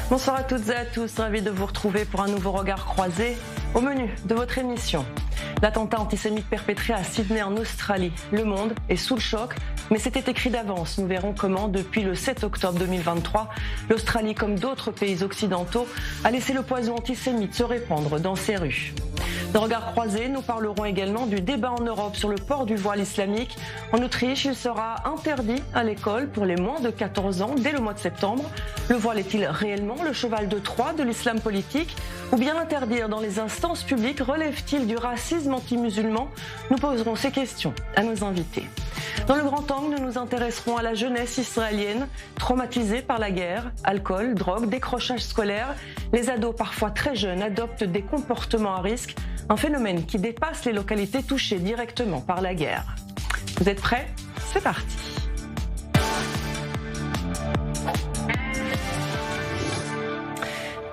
Bonsoir à toutes et à tous, ravi de vous retrouver pour un nouveau regard croisé. Au menu de votre émission, l'attentat antisémite perpétré à Sydney en Australie. Le monde est sous le choc, mais c'était écrit d'avance. Nous verrons comment, depuis le 7 octobre 2023, l'Australie, comme d'autres pays occidentaux, a laissé le poison antisémite se répandre dans ses rues. Dans Regard croisé, nous parlerons également du débat en Europe sur le port du voile islamique. En Autriche, il sera interdit à l'école pour les moins de 14 ans dès le mois de septembre. Le voile est-il réellement le cheval de Troie de l'islam politique ? Ou bien l'interdire dans les instances publiques relève-t-il du racisme anti-musulman ? Nous poserons ces questions à nos invités. Dans le grand angle, nous nous intéresserons à la jeunesse israélienne traumatisée par la guerre, alcool, drogue, décrochage scolaire. Les ados, parfois très jeunes, adoptent des comportements à risque, un phénomène qui dépasse les localités touchées directement par la guerre. Vous êtes prêts ? C'est parti.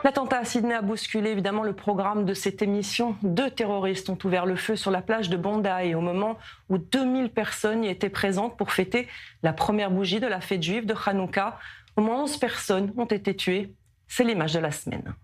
L'attentat à Sydney a bousculé évidemment le programme de cette émission. 2 terroristes ont ouvert le feu sur la plage de Bondi au moment où 2000 personnes y étaient présentes pour fêter la première bougie de la fête juive de Hanouka. Au moins 11 personnes ont été tuées. C'est l'image de la semaine.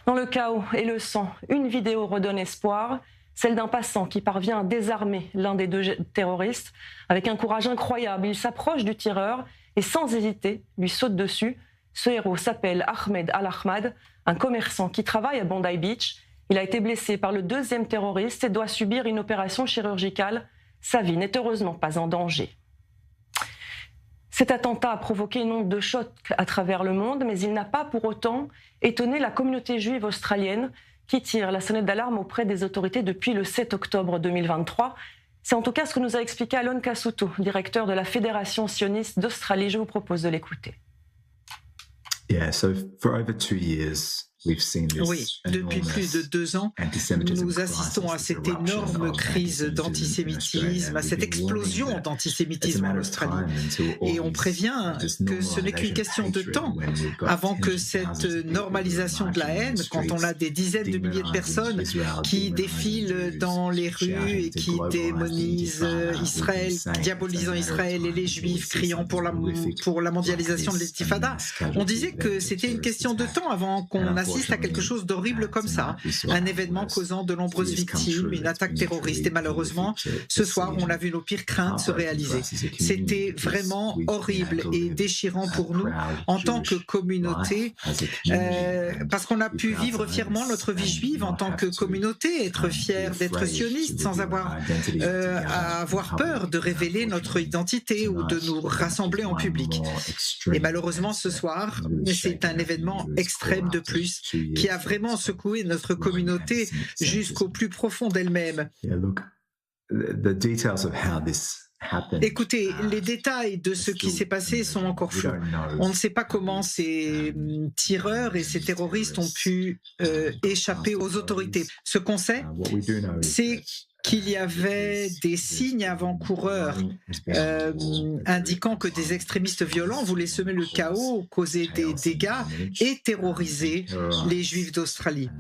Dans le chaos et le sang, une vidéo redonne espoir. Celle d'un passant qui parvient à désarmer l'un des 2 terroristes. Avec un courage incroyable, il s'approche du tireur et sans hésiter, lui saute dessus. Ce héros s'appelle Ahmed Al-Ahmad, un commerçant qui travaille à Bondi Beach. Il a été blessé par le 2e terroriste et doit subir une opération chirurgicale. Sa vie n'est heureusement pas en danger. Cet attentat a provoqué une onde de choc à travers le monde, mais il n'a pas pour autant étonné la communauté juive australienne qui tire la sonnette d'alarme auprès des autorités depuis le 7 octobre 2023. C'est en tout cas ce que nous a expliqué Alon Cassuto, directeur de la Fédération sioniste d'Australie. Je vous propose de l'écouter. Oui, depuis plus de 2 ans, nous assistons à cette énorme crise d'antisémitisme, à cette explosion d'antisémitisme en Australie. Et on prévient que ce n'est qu'une question de temps avant que cette normalisation de la haine, quand on a des dizaines de milliers de personnes qui défilent dans les rues et qui démonisent Israël, diabolisant Israël et les Juifs, criant pour la mondialisation de l'intifada, on disait que c'était une question de temps avant qu'on assiste à quelque chose d'horrible comme ça, un événement causant de nombreuses victimes, une attaque terroriste, et malheureusement, ce soir, on a vu nos pires craintes se réaliser. C'était vraiment horrible et déchirant pour nous en tant que communauté, parce qu'on a pu vivre fièrement notre vie juive en tant que communauté, être fiers d'être sionistes sans avoir à avoir peur de révéler notre identité ou de nous rassembler en public. Et malheureusement, ce soir, c'est un événement extrême de plus qui a vraiment secoué notre communauté jusqu'au plus profond d'elle-même. Écoutez, les détails de ce qui s'est passé sont encore flous. On ne sait pas comment ces tireurs et ces terroristes ont pu échapper aux autorités. Ce qu'on sait, c'est qu'il y avait des signes avant-coureurs indiquant que des extrémistes violents voulaient semer le chaos, causer des dégâts et terroriser les Juifs d'Australie.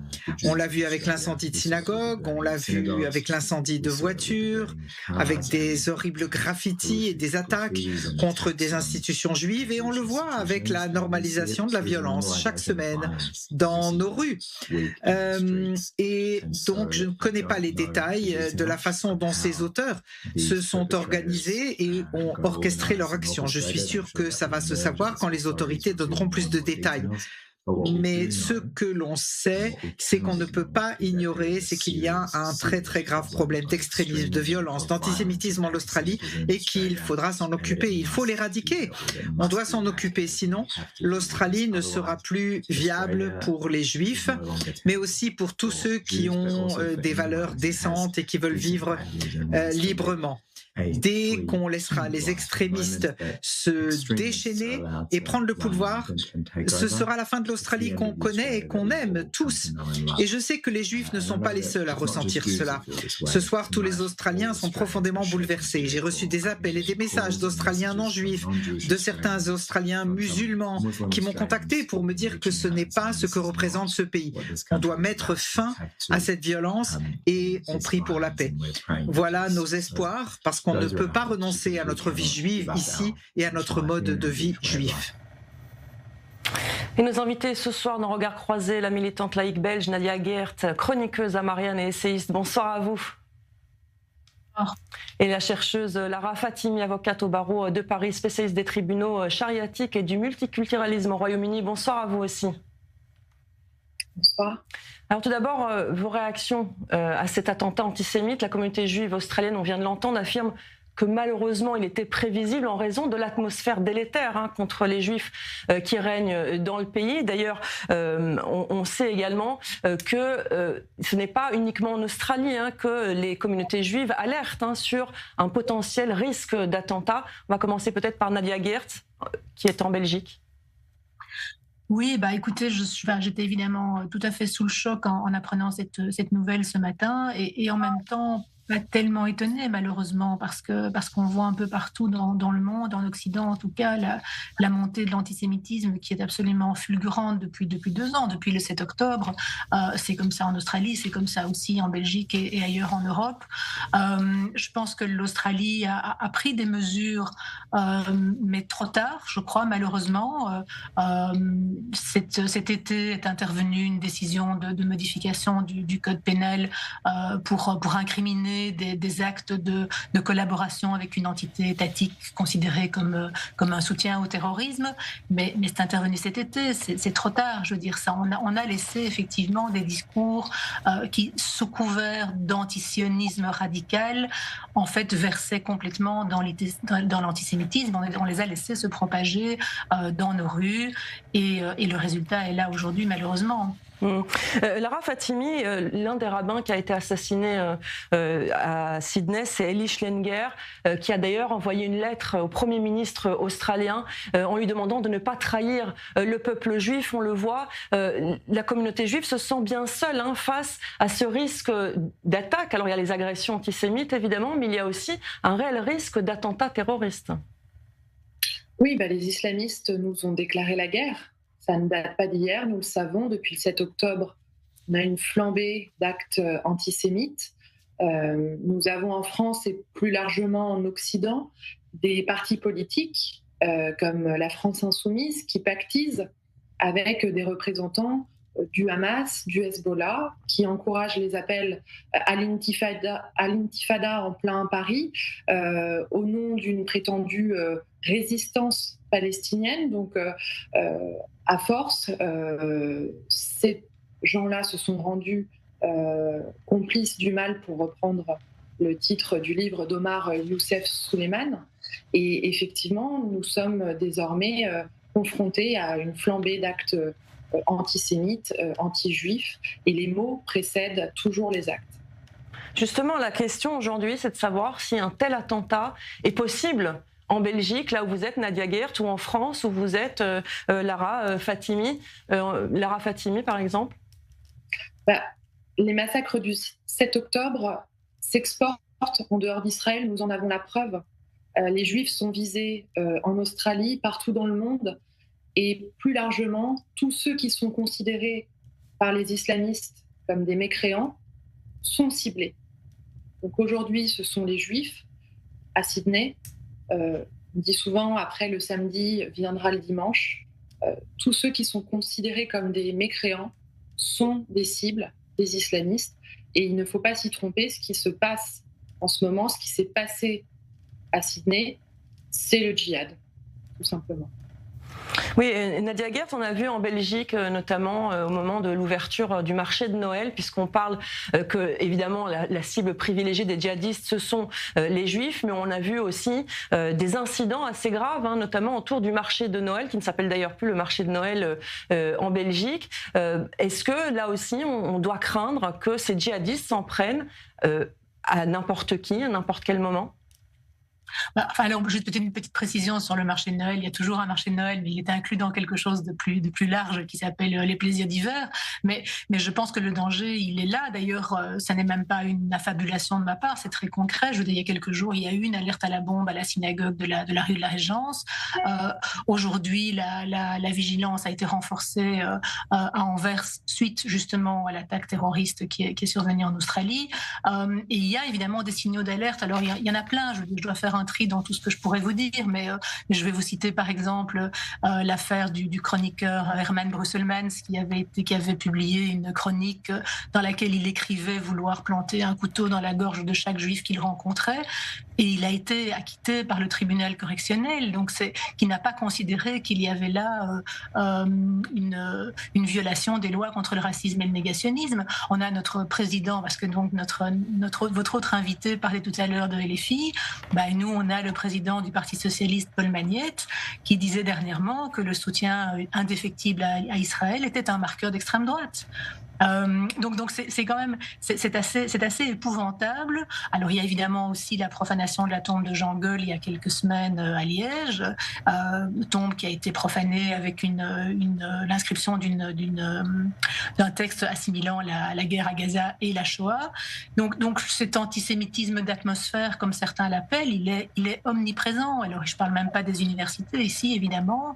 On l'a vu avec l'incendie de synagogue, on l'a vu avec l'incendie de voitures, avec des horribles graffitis et des attaques contre des institutions juives, et on le voit avec la normalisation de la violence chaque semaine dans nos rues. Et donc, je ne connais pas les détails de la façon dont ces auteurs se sont organisés et ont orchestré leur action. Je suis sûr que ça va se savoir quand les autorités donneront plus de détails. Mais ce que l'on sait, c'est qu'on ne peut pas ignorer, c'est qu'il y a un très très grave problème d'extrémisme, de violence, d'antisémitisme en Australie et qu'il faudra s'en occuper. Il faut l'éradiquer. On doit s'en occuper, sinon l'Australie ne sera plus viable pour les Juifs, mais aussi pour tous ceux qui ont des valeurs décentes et qui veulent vivre librement. Dès qu'on laissera les extrémistes se déchaîner et prendre le pouvoir, ce sera la fin de l'Australie qu'on connaît et qu'on aime tous. Et je sais que les Juifs ne sont pas les seuls à ressentir cela. Ce soir, tous les Australiens sont profondément bouleversés. J'ai reçu des appels et des messages d'Australiens non juifs, de certains Australiens musulmans qui m'ont contacté pour me dire que ce n'est pas ce que représente ce pays. On doit mettre fin à cette violence et on prie pour la paix. Voilà nos espoirs, parce qu'on ne peut pas renoncer à notre vie juive ici et à notre mode de vie juif. Et nos invités ce soir dans Regard Croisé, la militante laïque belge Nadia Geert, chroniqueuse à Marianne et essayiste. Bonsoir à vous. Et la chercheuse Lara Fatimi, avocate au barreau de Paris, spécialiste des tribunaux chariatiques et du multiculturalisme au Royaume-Uni. Bonsoir à vous aussi. Bonsoir. Alors tout d'abord, vos réactions à cet attentat antisémite. La communauté juive australienne, on vient de l'entendre, affirme que malheureusement il était prévisible en raison de l'atmosphère délétère contre les juifs qui règnent dans le pays. D'ailleurs, on sait également que ce n'est pas uniquement en Australie que les communautés juives alertent sur un potentiel risque d'attentat. On va commencer peut-être par Nadia Geert, qui est en Belgique. Oui, écoutez, j'étais évidemment tout à fait sous le choc en apprenant cette nouvelle ce matin et en même temps pas tellement étonnée malheureusement parce qu'on voit un peu partout dans le monde, en Occident en tout cas, la montée de l'antisémitisme qui est absolument fulgurante depuis 2 ans, depuis le 7 octobre. C'est comme ça en Australie, c'est comme ça aussi en Belgique et ailleurs en Europe. Je pense que l'Australie a pris des mesures, mais trop tard, je crois, malheureusement. Cet été est intervenue une décision de modification du code pénal pour incriminer des actes de collaboration avec une entité étatique considérée comme un soutien au terrorisme, mais c'est intervenu cet été, c'est trop tard, je veux dire ça. On a laissé effectivement des discours qui, sous couvert d'antisionisme radical, en fait versaient complètement dans l'antisémitisme. On les a laissés se propager dans nos rues et le résultat est là aujourd'hui malheureusement. Lara Fatimi, l'un des rabbins qui a été assassiné à Sydney, c'est Eli Schlenger, qui a d'ailleurs envoyé une lettre au Premier ministre australien en lui demandant de ne pas trahir le peuple juif. On le voit, la communauté juive se sent bien seule face à ce risque d'attaque. Alors il y a les agressions antisémites évidemment, mais il y a aussi un réel risque d'attentat terroriste. Oui, les islamistes nous ont déclaré la guerre. Ça ne date pas d'hier, nous le savons. Depuis le 7 octobre, on a une flambée d'actes antisémites. Nous avons en France et plus largement en Occident des partis politiques comme la France Insoumise qui pactisent avec des représentants du Hamas, du Hezbollah, qui encouragent les appels à l'intifada en plein Paris au nom d'une prétendue résistance palestinienne. Donc, à force, ces gens-là se sont rendus complices du mal, pour reprendre le titre du livre d'Omar Youssef Souleiman. Et effectivement, nous sommes désormais confrontés à une flambée d'actes antisémites, anti-juifs, et les mots précèdent toujours les actes. Justement, la question aujourd'hui, c'est de savoir si un tel attentat est possible en Belgique, là où vous êtes, Nadia Geert, ou en France, où vous êtes, Lara Fatimi, par exemple. Les massacres du 7 octobre s'exportent en dehors d'Israël, nous en avons la preuve. Les Juifs sont visés en Australie, partout dans le monde, et plus largement, tous ceux qui sont considérés par les islamistes comme des mécréants sont ciblés. Donc aujourd'hui, ce sont les Juifs à Sydney. On dit souvent, après le samedi viendra le dimanche. Tous ceux qui sont considérés comme des mécréants sont des cibles des islamistes, et il ne faut pas s'y tromper. Ce qui se passe en ce moment, ce qui s'est passé à Sydney, c'est le djihad, tout simplement. Oui, Nadia Geert, on a vu en Belgique, notamment au moment de l'ouverture du marché de Noël, puisqu'on parle que, évidemment, la cible privilégiée des djihadistes, ce sont les Juifs, mais on a vu aussi des incidents assez graves, notamment autour du marché de Noël, qui ne s'appelle d'ailleurs plus le marché de Noël en Belgique. Est-ce que, là aussi, on doit craindre que ces djihadistes s'en prennent à n'importe qui, à n'importe quel moment ? Alors, juste peut-être une petite précision sur le marché de Noël. Il y a toujours un marché de Noël, mais il est inclus dans quelque chose de plus large qui s'appelle les plaisirs d'hiver. Mais je pense que le danger, il est là. D'ailleurs, ça n'est même pas une affabulation de ma part, c'est très concret. Je veux dire, il y a quelques jours, il y a eu une alerte à la bombe à la synagogue de la rue de la Régence. Aujourd'hui, la vigilance a été renforcée à Anvers suite justement à l'attaque terroriste qui est survenue en Australie. Et il y a évidemment des signaux d'alerte. Alors, il y en a plein. Je dois faire un tri dans tout ce que je pourrais vous dire, mais je vais vous citer par exemple l'affaire du chroniqueur Herman Brusselmans qui avait publié une chronique dans laquelle il écrivait vouloir planter un couteau dans la gorge de chaque juif qu'il rencontrait, et il a été acquitté par le tribunal correctionnel, donc qui n'a pas considéré qu'il y avait là une violation des lois contre le racisme et le négationnisme. On a notre président, parce que donc votre autre invité parlait tout à l'heure de LFI. Nous, on a le président du Parti socialiste, Paul Magnette, qui disait dernièrement que le soutien indéfectible à Israël était un marqueur d'extrême droite. Donc c'est quand même c'est assez épouvantable. Alors il y a évidemment aussi la profanation de la tombe de Jean Goll il y a quelques semaines à Liège, tombe qui a été profanée avec l'inscription d'un texte assimilant la guerre à Gaza et la Shoah. Donc cet antisémitisme d'atmosphère, comme certains l'appellent, il est omniprésent. Alors je parle même pas des universités ici évidemment.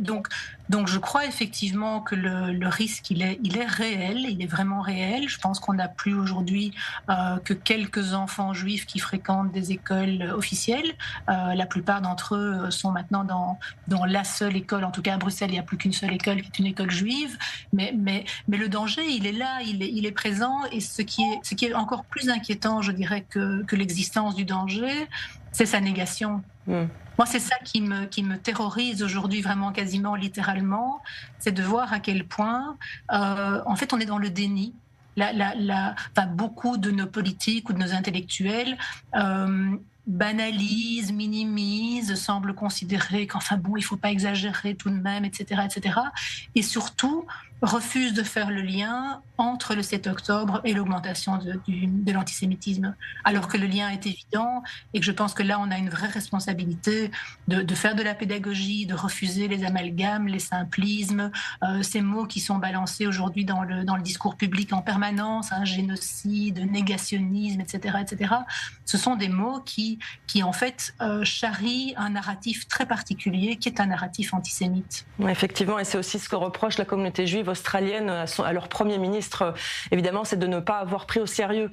Donc je crois effectivement que le risque il est réel, il est vraiment réel. Je pense qu'on n'a plus aujourd'hui que quelques enfants juifs qui fréquentent des écoles officielles. La plupart d'entre eux sont maintenant dans la seule école, en tout cas à Bruxelles, il n'y a plus qu'une seule école qui est une école juive. Mais le danger, il est là, il est présent. Et ce qui est encore plus inquiétant, je dirais, que l'existence du danger, c'est sa négation. Moi, c'est ça qui me terrorise aujourd'hui, vraiment quasiment littéralement, c'est de voir à quel point, en fait, on est dans le déni. Beaucoup de nos politiques ou de nos intellectuels banalisent, minimisent, semblent considérer il ne faut pas exagérer tout de même, etc., etc. Et surtout, refusent de faire le lien entre le 7 octobre et l'augmentation de l'antisémitisme, alors que le lien est évident et que je pense que là, on a une vraie responsabilité de faire de la pédagogie, de refuser les amalgames, les simplismes, ces mots qui sont balancés aujourd'hui dans le discours public en permanence, génocide, négationnisme, etc., etc. Ce sont des mots qui en fait, charrient un narratif très particulier, qui est un narratif antisémite. Effectivement, et c'est aussi ce que reproche la communauté juive australienne à leur Premier ministre, évidemment, c'est de ne pas avoir pris au sérieux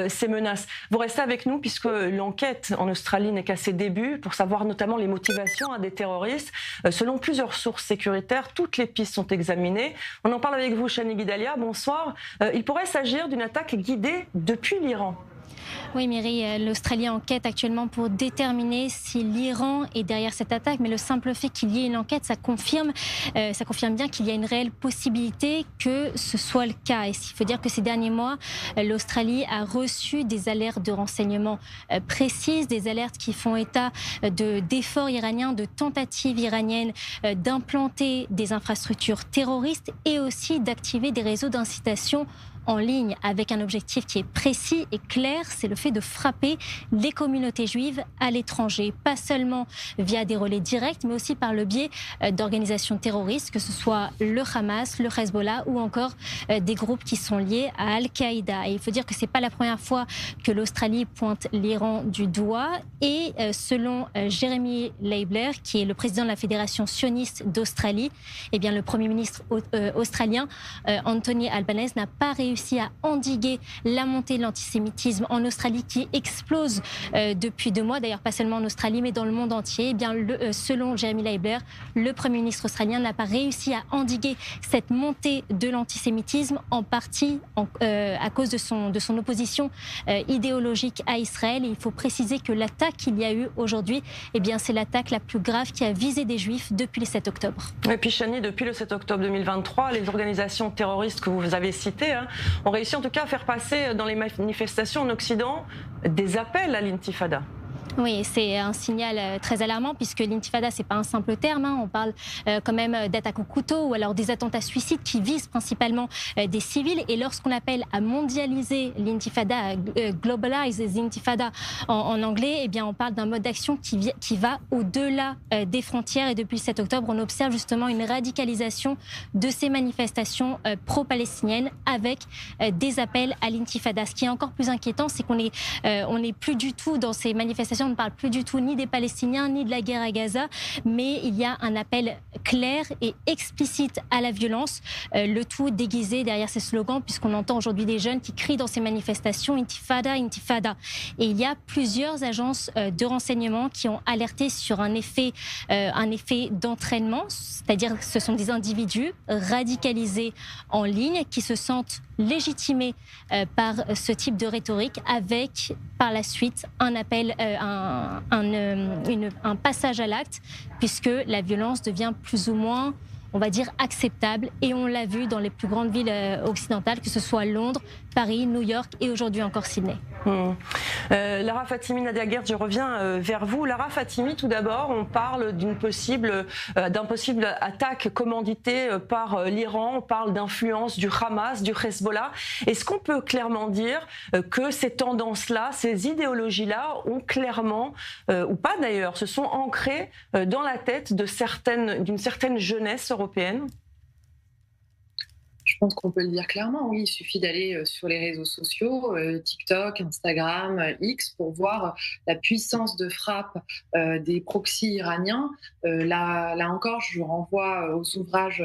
ces menaces. Vous restez avec nous puisque l'enquête en Australie n'est qu'à ses débuts pour savoir notamment les motivations des terroristes. Selon plusieurs sources sécuritaires, toutes les pistes sont examinées. On en parle avec vous, Shani Guidalia. Bonsoir. Il pourrait s'agir d'une attaque guidée depuis l'Iran. Oui, Myri, l'Australie enquête actuellement pour déterminer si l'Iran est derrière cette attaque. Mais le simple fait qu'il y ait une enquête, ça confirme bien qu'il y a une réelle possibilité que ce soit le cas. Et il faut dire que ces derniers mois, l'Australie a reçu des alertes de renseignement précises, des alertes qui font état d'efforts iraniens, de tentatives iraniennes d'implanter des infrastructures terroristes et aussi d'activer des réseaux d'incitation en ligne avec un objectif qui est précis et clair, c'est le fait de frapper les communautés juives à l'étranger, pas seulement via des relais directs, mais aussi par le biais d'organisations terroristes, que ce soit le Hamas, le Hezbollah ou encore des groupes qui sont liés à Al-Qaïda. Et il faut dire que c'est pas la première fois que l'Australie pointe l'Iran du doigt. Et selon Jeremy Leibler, qui est le président de la Fédération sioniste d'Australie, eh bien le Premier ministre australien Anthony Albanese n'a pas réussi à endiguer la montée de l'antisémitisme en Australie qui explose depuis 2 mois, d'ailleurs pas seulement en Australie mais dans le monde entier. Eh bien, selon Jeremy Leibler, le Premier ministre australien n'a pas réussi à endiguer cette montée de l'antisémitisme, en partie à cause de son opposition idéologique à Israël. Et il faut préciser que l'attaque qu'il y a eu aujourd'hui, eh bien, c'est l'attaque la plus grave qui a visé des Juifs depuis le 7 octobre. Et puis Shani, depuis le 7 octobre 2023, les organisations terroristes que vous avez citées ont réussi en tout cas à faire passer dans les manifestations en Occident des appels à l'intifada. Oui, c'est un signal très alarmant puisque l'intifada, c'est pas un simple terme. On parle quand même d'attaques au couteau ou alors des attentats suicides qui visent principalement des civils. Et lorsqu'on appelle à mondialiser l'intifada, à globalize l'intifada en anglais, eh bien, on parle d'un mode d'action qui va au-delà des frontières. Et depuis le 7 octobre, on observe justement une radicalisation de ces manifestations pro-palestiniennes avec des appels à l'intifada. Ce qui est encore plus inquiétant, c'est qu'on n'est plus du tout dans ces manifestations. On ne parle plus du tout ni des Palestiniens ni de la guerre à Gaza, mais il y a un appel clair et explicite à la violence, le tout déguisé derrière ces slogans, puisqu'on entend aujourd'hui des jeunes qui crient dans ces manifestations « Intifada, Intifada ». Et il y a plusieurs agences de renseignement qui ont alerté sur un effet d'entraînement, c'est-à-dire que ce sont des individus radicalisés en ligne qui se sentent légitimés par ce type de rhétorique, avec par la suite un appel, un passage à l'acte, puisque la violence devient plus ou moins, on va dire, acceptable. Et on l'a vu dans les plus grandes villes occidentales, que ce soit Londres, Paris, New York et aujourd'hui encore Sydney. Lara Fatimi, Nadia Guerre, je reviens vers vous. Lara Fatimi, tout d'abord, on parle d'un possible attaque commanditée par l'Iran, on parle d'influence du Hamas, du Hezbollah. Est-ce qu'on peut clairement dire que ces tendances-là, ces idéologies-là ont clairement, ou pas d'ailleurs, se sont ancrées dans la tête d'une certaine jeunesse européenne ? Je pense qu'on peut le dire clairement, oui. Il suffit d'aller sur les réseaux sociaux, TikTok, Instagram, X, pour voir la puissance de frappe des proxys iraniens. Là encore, je renvoie aux ouvrages,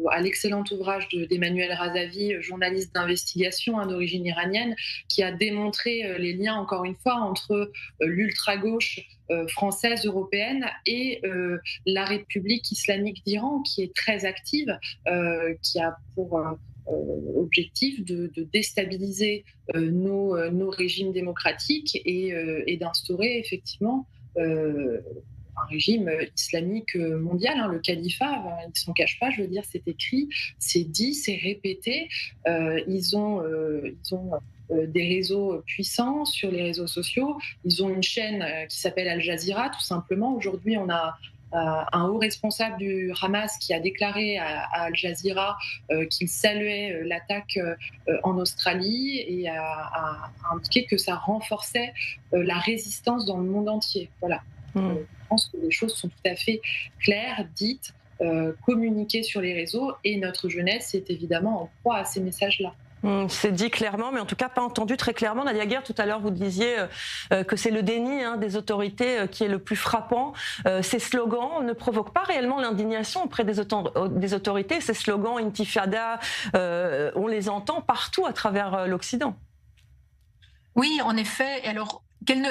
à l'excellent ouvrage d'Emmanuel Razavi, journaliste d'investigation d'origine iranienne, qui a démontré les liens, encore une fois, entre l'ultra-gauche française, européenne et la République islamique d'Iran, qui est très active, qui a pour objectif de déstabiliser nos régimes démocratiques et d'instaurer effectivement un régime islamique mondial, le califat. Ils ne s'en cachent pas, je veux dire, c'est écrit, c'est dit, c'est répété. Ils ont des réseaux puissants sur les réseaux sociaux. Ils ont une chaîne qui s'appelle Al Jazeera, tout simplement. Aujourd'hui, on a un haut responsable du Hamas qui a déclaré à Al Jazeera qu'il saluait l'attaque en Australie et a indiqué que ça renforçait la résistance dans le monde entier. Voilà. Je pense que les choses sont tout à fait claires, dites, communiquées sur les réseaux, et notre jeunesse est évidemment en proie à ces messages-là. C'est dit clairement, mais en tout cas pas entendu très clairement. Nadia Guerre, tout à l'heure, vous disiez que c'est le déni des autorités qui est le plus frappant. Ces slogans ne provoquent pas réellement l'indignation auprès des autorités. Ces slogans intifada, on les entend partout à travers l'Occident. Oui, en effet. Alors, qu'elle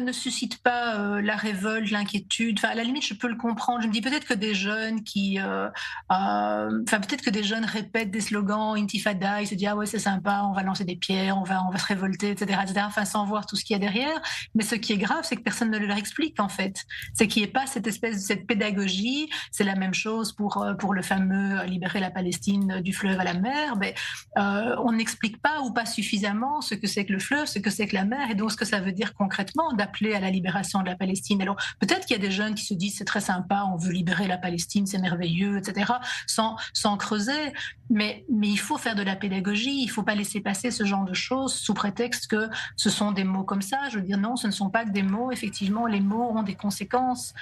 ne suscite pas la révolte, l'inquiétude. Enfin, à la limite, je peux le comprendre. Je me dis peut-être que des jeunes peut-être que des jeunes répètent des slogans intifada, ils se disent ah ouais c'est sympa, on va lancer des pierres, on va se révolter, etc., etc. Enfin, sans voir tout ce qu'il y a derrière. Mais ce qui est grave, c'est que personne ne leur explique en fait. C'est qu'il n'y ait pas cette pédagogie. C'est la même chose pour le fameux libérer la Palestine du fleuve à la mer. Mais on n'explique pas ou pas suffisamment ce que c'est que le fleuve, ce que c'est que la mer, et donc ce que ça veut dire concrètement d'appeler à la libération de la Palestine. Alors peut-être qu'il y a des jeunes qui se disent c'est très sympa, on veut libérer la Palestine, c'est merveilleux, etc., sans creuser, mais il faut faire de la pédagogie, il ne faut pas laisser passer ce genre de choses sous prétexte que ce sont des mots comme ça. Je veux dire non, ce ne sont pas que des mots, effectivement les mots ont des conséquences,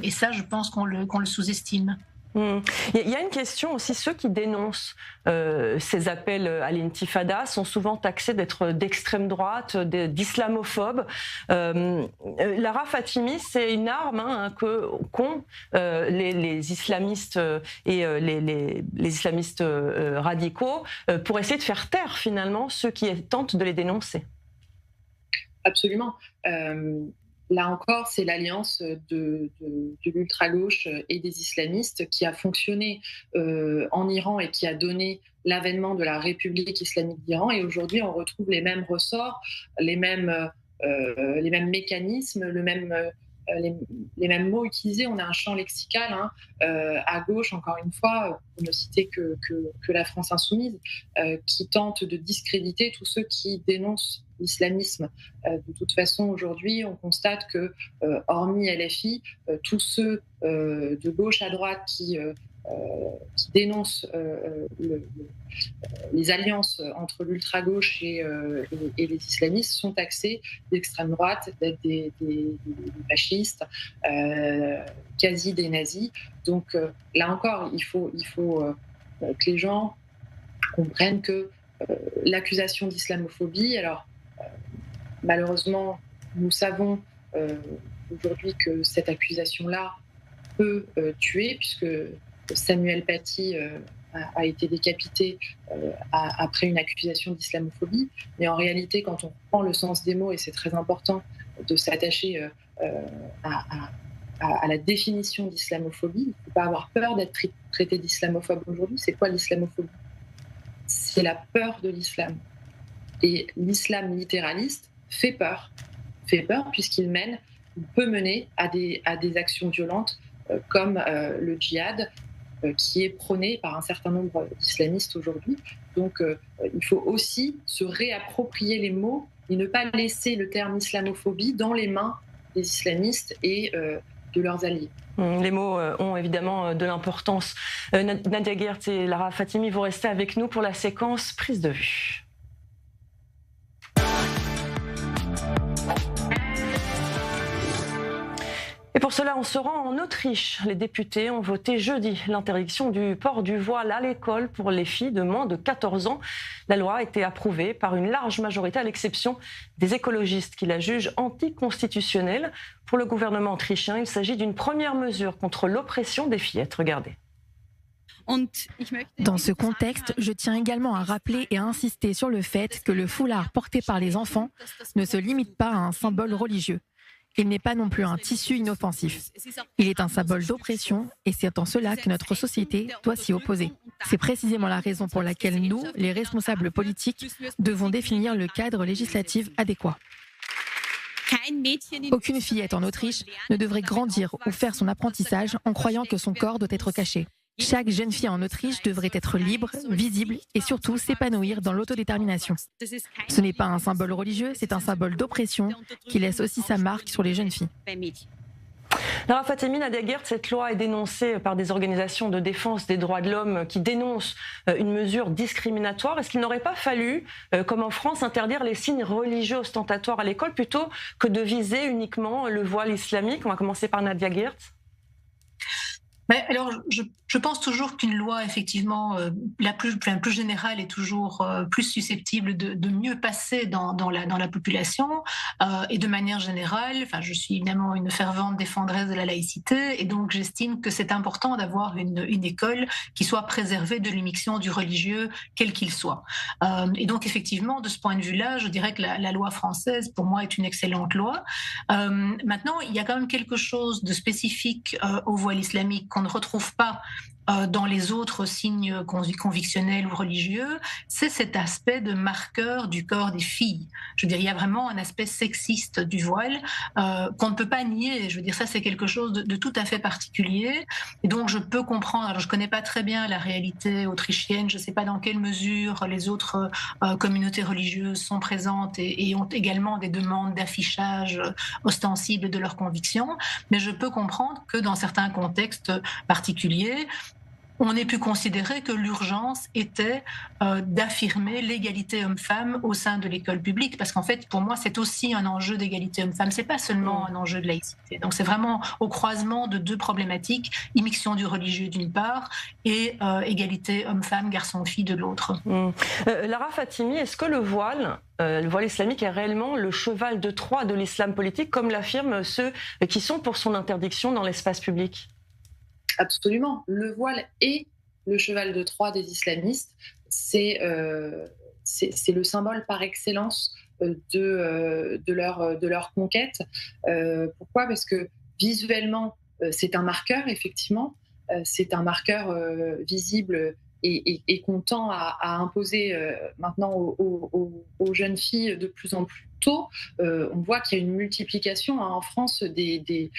et ça je pense qu'on le sous-estime. Il y a une question aussi, ceux qui dénoncent ces appels à l'intifada sont souvent taxés d'être d'extrême droite, d'islamophobes. Lara Fatimi, c'est une arme qu'ont les islamistes et les islamistes radicaux pour essayer de faire taire finalement ceux qui tentent de les dénoncer. Absolument. Là encore, c'est l'alliance de l'ultra-gauche et des islamistes qui a fonctionné en Iran et qui a donné l'avènement de la République islamique d'Iran. Et aujourd'hui, on retrouve les mêmes ressorts, les mêmes mécanismes, le même les mêmes mots utilisés. On a un champ lexical à gauche, encore une fois, pour ne citer que la France insoumise, qui tente de discréditer tous ceux qui dénoncent l'islamisme. De toute façon, aujourd'hui, on constate que, hormis LFI, tous ceux de gauche à droite qui dénoncent les alliances entre l'ultra-gauche et les islamistes sont taxés d'extrême droite, d'être des fascistes, quasi des nazis. Donc là encore, il faut que les gens comprennent que l'accusation d'islamophobie, alors malheureusement, nous savons aujourd'hui que cette accusation-là peut tuer, puisque Samuel Paty a été décapité après une accusation d'islamophobie. Mais en réalité, quand on prend le sens des mots, et c'est très important de s'attacher à la définition d'islamophobie, il ne faut pas avoir peur d'être traité d'islamophobe aujourd'hui. C'est quoi l'islamophobie ? C'est la peur de l'islam. Et l'islam littéraliste fait peur puisqu'il peut mener à des actions violentes comme le djihad, qui est prôné par un certain nombre d'islamistes aujourd'hui. Donc il faut aussi se réapproprier les mots et ne pas laisser le terme islamophobie dans les mains des islamistes et de leurs alliés. Les mots ont évidemment de l'importance. Nadia Geertz et Lara Fatimi, vous restez avec nous pour la séquence prise de vue. Et pour cela, on se rend en Autriche. Les députés ont voté jeudi l'interdiction du port du voile à l'école pour les filles de moins de 14 ans. La loi a été approuvée par une large majorité, à l'exception des écologistes qui la jugent anticonstitutionnelle. Pour le gouvernement autrichien, il s'agit d'une première mesure contre l'oppression des fillettes. Regardez. Dans ce contexte, je tiens également à rappeler et à insister sur le fait que le foulard porté par les enfants ne se limite pas à un symbole religieux. Il n'est pas non plus un tissu inoffensif. Il est un symbole d'oppression et c'est en cela que notre société doit s'y opposer. C'est précisément la raison pour laquelle nous, les responsables politiques, devons définir le cadre législatif adéquat. Aucune fillette en Autriche ne devrait grandir ou faire son apprentissage en croyant que son corps doit être caché. Chaque jeune fille en Autriche devrait être libre, visible et surtout s'épanouir dans l'autodétermination. Ce n'est pas un symbole religieux, c'est un symbole d'oppression qui laisse aussi sa marque sur les jeunes filles. Lara Fatimi, Nadia Geertz, cette loi est dénoncée par des organisations de défense des droits de l'homme qui dénoncent une mesure discriminatoire. Est-ce qu'il n'aurait pas fallu, comme en France, interdire les signes religieux ostentatoires à l'école plutôt que de viser uniquement le voile islamique ? On va commencer par Nadia Geertz. Alors, je pense toujours qu'une loi, effectivement, la plus générale est toujours plus susceptible de mieux passer dans la population. Et de manière générale, je suis évidemment une fervente défendresse de la laïcité, et donc j'estime que c'est important d'avoir une école qui soit préservée de l'immixtion du religieux, quel qu'il soit. Et donc, effectivement, de ce point de vue-là, je dirais que la loi française, pour moi, est une excellente loi. Maintenant, il y a quand même quelque chose de spécifique au voile islamique qu'on ne retrouve pas dans les autres signes convictionnels ou religieux, c'est cet aspect de marqueur du corps des filles. Je veux dire, il y a vraiment un aspect sexiste du voile qu'on ne peut pas nier. Je veux dire, ça, c'est quelque chose de tout à fait particulier. Et donc, je peux comprendre. Alors, je ne connais pas très bien la réalité autrichienne. Je ne sais pas dans quelle mesure les autres communautés religieuses sont présentes et ont également des demandes d'affichage ostensible de leurs convictions. Mais je peux comprendre que dans certains contextes particuliers, on ait pu considérer que l'urgence était d'affirmer l'égalité homme-femme au sein de l'école publique, parce qu'en fait, pour moi, c'est aussi un enjeu d'égalité homme-femme. C'est pas seulement un enjeu de laïcité. Donc, c'est vraiment au croisement de deux problématiques, immixtion du religieux d'une part et égalité homme-femme, garçon-fille de l'autre. Lara Fatimi, est-ce que le voile islamique est réellement le cheval de Troie de l'islam politique, comme l'affirment ceux qui sont pour son interdiction dans l'espace public ? Absolument. Le voile est le cheval de Troie des islamistes. C'est le symbole par excellence de leur conquête. Pourquoi ? Parce que visuellement, c'est un marqueur, effectivement. C'est un marqueur visible et qu'on tend à imposer maintenant aux jeunes filles de plus en plus tôt, on voit qu'il y a une multiplication en France des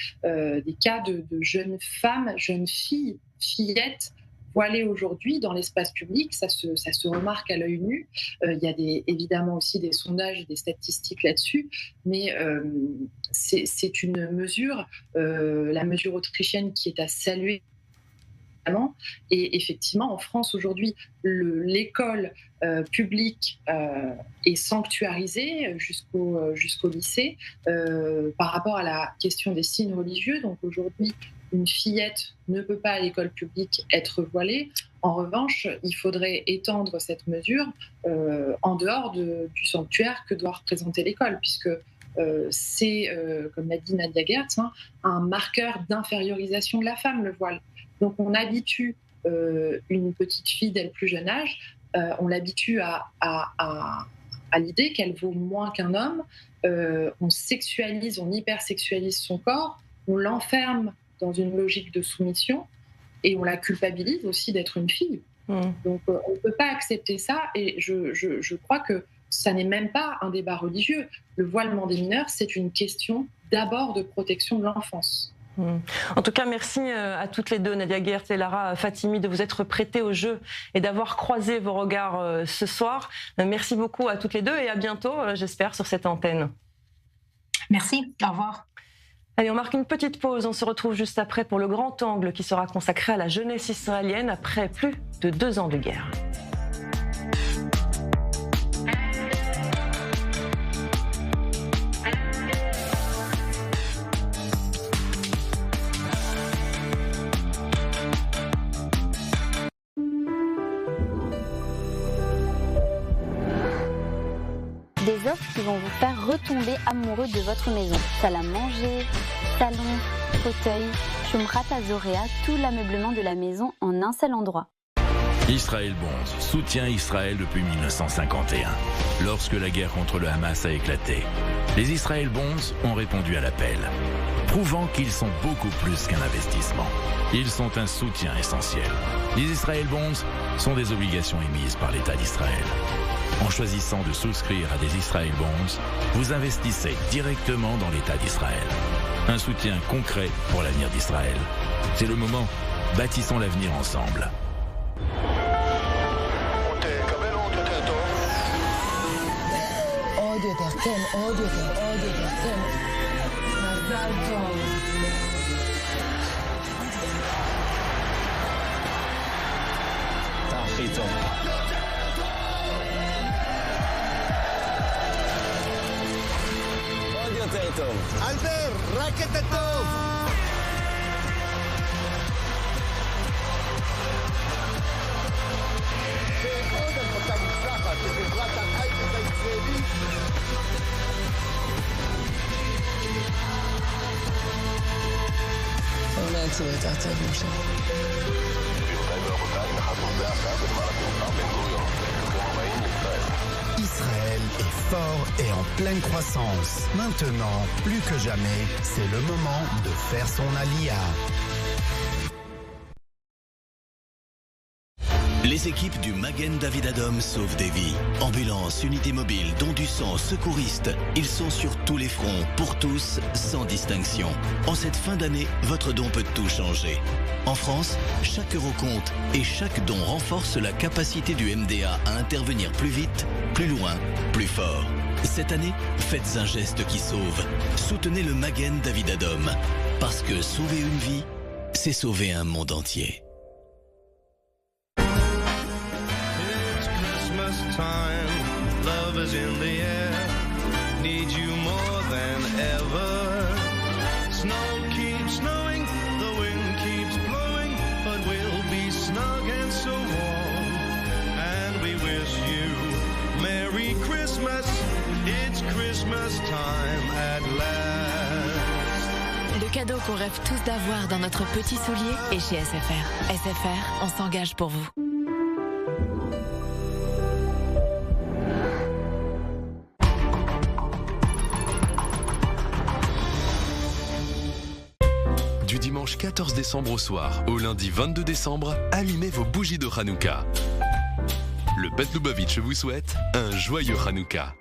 cas de jeunes femmes, jeunes filles, fillettes, voilées aujourd'hui dans l'espace public. Ça se remarque à l'œil nu. Il y a évidemment aussi des sondages et des statistiques là-dessus, mais c'est une mesure, la mesure autrichienne, qui est à saluer. Et effectivement, en France aujourd'hui, l'école publique est sanctuarisée jusqu'au lycée par rapport à la question des signes religieux. Donc aujourd'hui, une fillette ne peut pas à l'école publique être voilée. En revanche, il faudrait étendre cette mesure en dehors du sanctuaire que doit représenter l'école, puisque c'est, comme l'a dit Nadia Gertz, un marqueur d'infériorisation de la femme, le voile. Donc on habitue une petite fille dès le plus jeune âge, on l'habitue à l'idée qu'elle vaut moins qu'un homme, on sexualise, on hypersexualise son corps, on l'enferme dans une logique de soumission et on la culpabilise aussi d'être une fille. Donc on ne peut pas accepter ça, et je crois que ça n'est même pas un débat religieux. Le voilement des mineurs, c'est une question d'abord de protection de l'enfance. En tout cas, merci à toutes les deux, Nadia Gertz et Lara Fatimi, de vous être prêtées au jeu et d'avoir croisé vos regards ce soir. Merci beaucoup à toutes les deux et à bientôt, j'espère, sur cette antenne. Merci, au revoir. Allez, on marque une petite pause. On se retrouve juste après pour le grand angle qui sera consacré à la jeunesse israélienne après plus de 2 ans de guerre. Des offres qui vont vous faire retomber amoureux de votre maison. Salle à manger, salon, fauteuil, Shumrat Azorea, tout l'ameublement de la maison en un seul endroit. Israël Bonds soutient Israël depuis 1951, lorsque la guerre contre le Hamas a éclaté. Les Israël Bonds ont répondu à l'appel, prouvant qu'ils sont beaucoup plus qu'un investissement. Ils sont un soutien essentiel. Les Israël Bonds sont des obligations émises par l'État d'Israël. En choisissant de souscrire à des Israël Bonds, vous investissez directement dans l'État d'Israël. Un soutien concret pour l'avenir d'Israël. C'est le moment. Bâtissons l'avenir ensemble. אלבר, רק את הטוב! ועוד הנמקה מוצלחת לחברת ההייטק הישראלית. אולי יצאו את העצבים שם. Israël est fort et en pleine croissance. Maintenant, plus que jamais, c'est le moment de faire son alia. Les équipes du Magen David Adom sauvent des vies. Ambulance, unité mobile, dons du sang, secouristes. Ils sont sur tous les fronts, pour tous, sans distinction. En cette fin d'année, votre don peut tout changer. En France, chaque euro compte et chaque don renforce la capacité du MDA à intervenir plus vite, plus loin, plus fort. Cette année, faites un geste qui sauve. Soutenez le Magen David Adom. Parce que sauver une vie, c'est sauver un monde entier. Time, love is in the air, need you more than ever. Snow keeps snowing, the wind keeps blowing, but we'll be snug and so warm. And we wish you Merry Christmas, it's Christmas time at last. Le cadeau qu'on rêve tous d'avoir dans notre petit soulier est chez SFR. SFR, on s'engage pour vous. dimanche 14 décembre au soir au lundi 22 décembre, allumez vos bougies de Hanouka. Le Bet Lubavitch vous souhaite un joyeux Hanouka.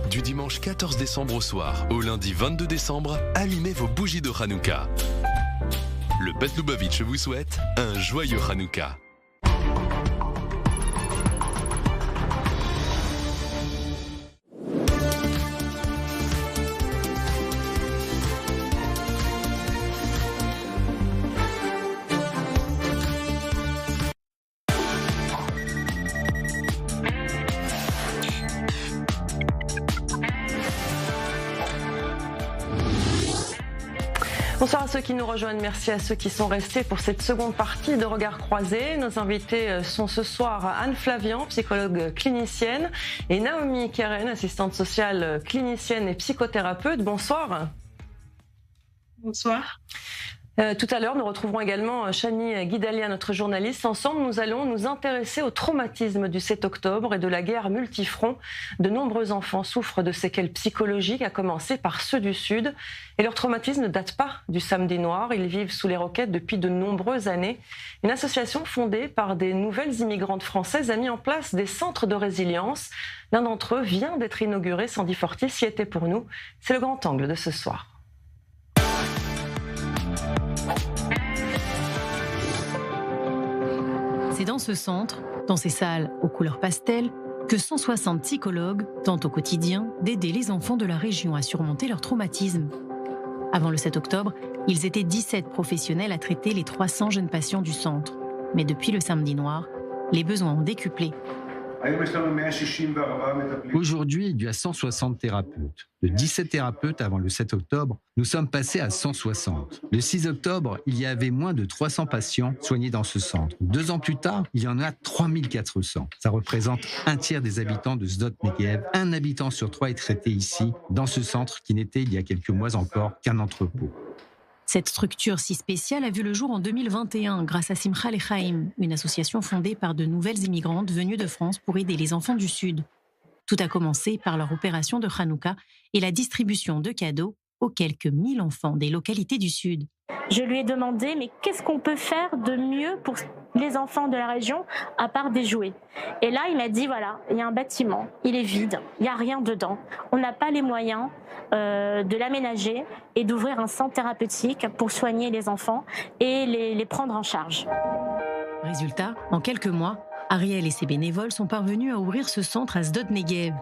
Du dimanche 14 décembre au soir au lundi 22 décembre, allumez vos bougies de Hanouka. Le Bet Lubavitch vous souhaite un joyeux Hanouka. Bonsoir à ceux qui nous rejoignent, merci à ceux qui sont restés pour cette seconde partie de Regards croisés. Nos invités sont ce soir Anne Flavian, psychologue clinicienne, et Naomi Keren, assistante sociale clinicienne et psychothérapeute. Bonsoir. Bonsoir. Tout à l'heure, nous retrouverons également Chani Guidalia, notre journaliste. Ensemble, nous allons nous intéresser au traumatisme du 7 octobre et de la guerre multifront. De nombreux enfants souffrent de séquelles psychologiques, à commencer par ceux du Sud. Et leur traumatisme ne date pas du Samedi noir. Ils vivent sous les roquettes depuis de nombreuses années. Une association fondée par des nouvelles immigrantes françaises a mis en place des centres de résilience. L'un d'entre eux vient d'être inauguré. Sandy Fortis y était pour nous. C'est le grand angle de ce soir. C'est dans ce centre, dans ces salles aux couleurs pastel, que 160 psychologues tentent au quotidien d'aider les enfants de la région à surmonter leur traumatisme. Avant le 7 octobre, ils étaient 17 professionnels à traiter les 300 jeunes patients du centre. Mais depuis le Samedi noir, les besoins ont décuplé. Aujourd'hui, il y a 160 thérapeutes. De 17 thérapeutes avant le 7 octobre, nous sommes passés à 160. Le 6 octobre, il y avait moins de 300 patients soignés dans ce centre. 2 ans plus tard, il y en a 3400. Ça représente un tiers des habitants de Sdot Negev. Un habitant sur 3 est traité ici, dans ce centre qui n'était il y a quelques mois encore qu'un entrepôt. Cette structure si spéciale a vu le jour en 2021 grâce à Simcha Lechaim, une association fondée par de nouvelles immigrantes venues de France pour aider les enfants du Sud. Tout a commencé par leur opération de Hanouka et la distribution de cadeaux aux quelques 1000 enfants des localités du Sud. Je lui ai demandé, mais qu'est-ce qu'on peut faire de mieux pour les enfants de la région à part des jouets ? Et là, il m'a dit, voilà, il y a un bâtiment, il est vide, il n'y a rien dedans. On n'a pas les moyens de l'aménager et d'ouvrir un centre thérapeutique pour soigner les enfants et les prendre en charge. Résultat, en quelques mois, Ariel et ses bénévoles sont parvenus à ouvrir ce centre à Sdot Negev.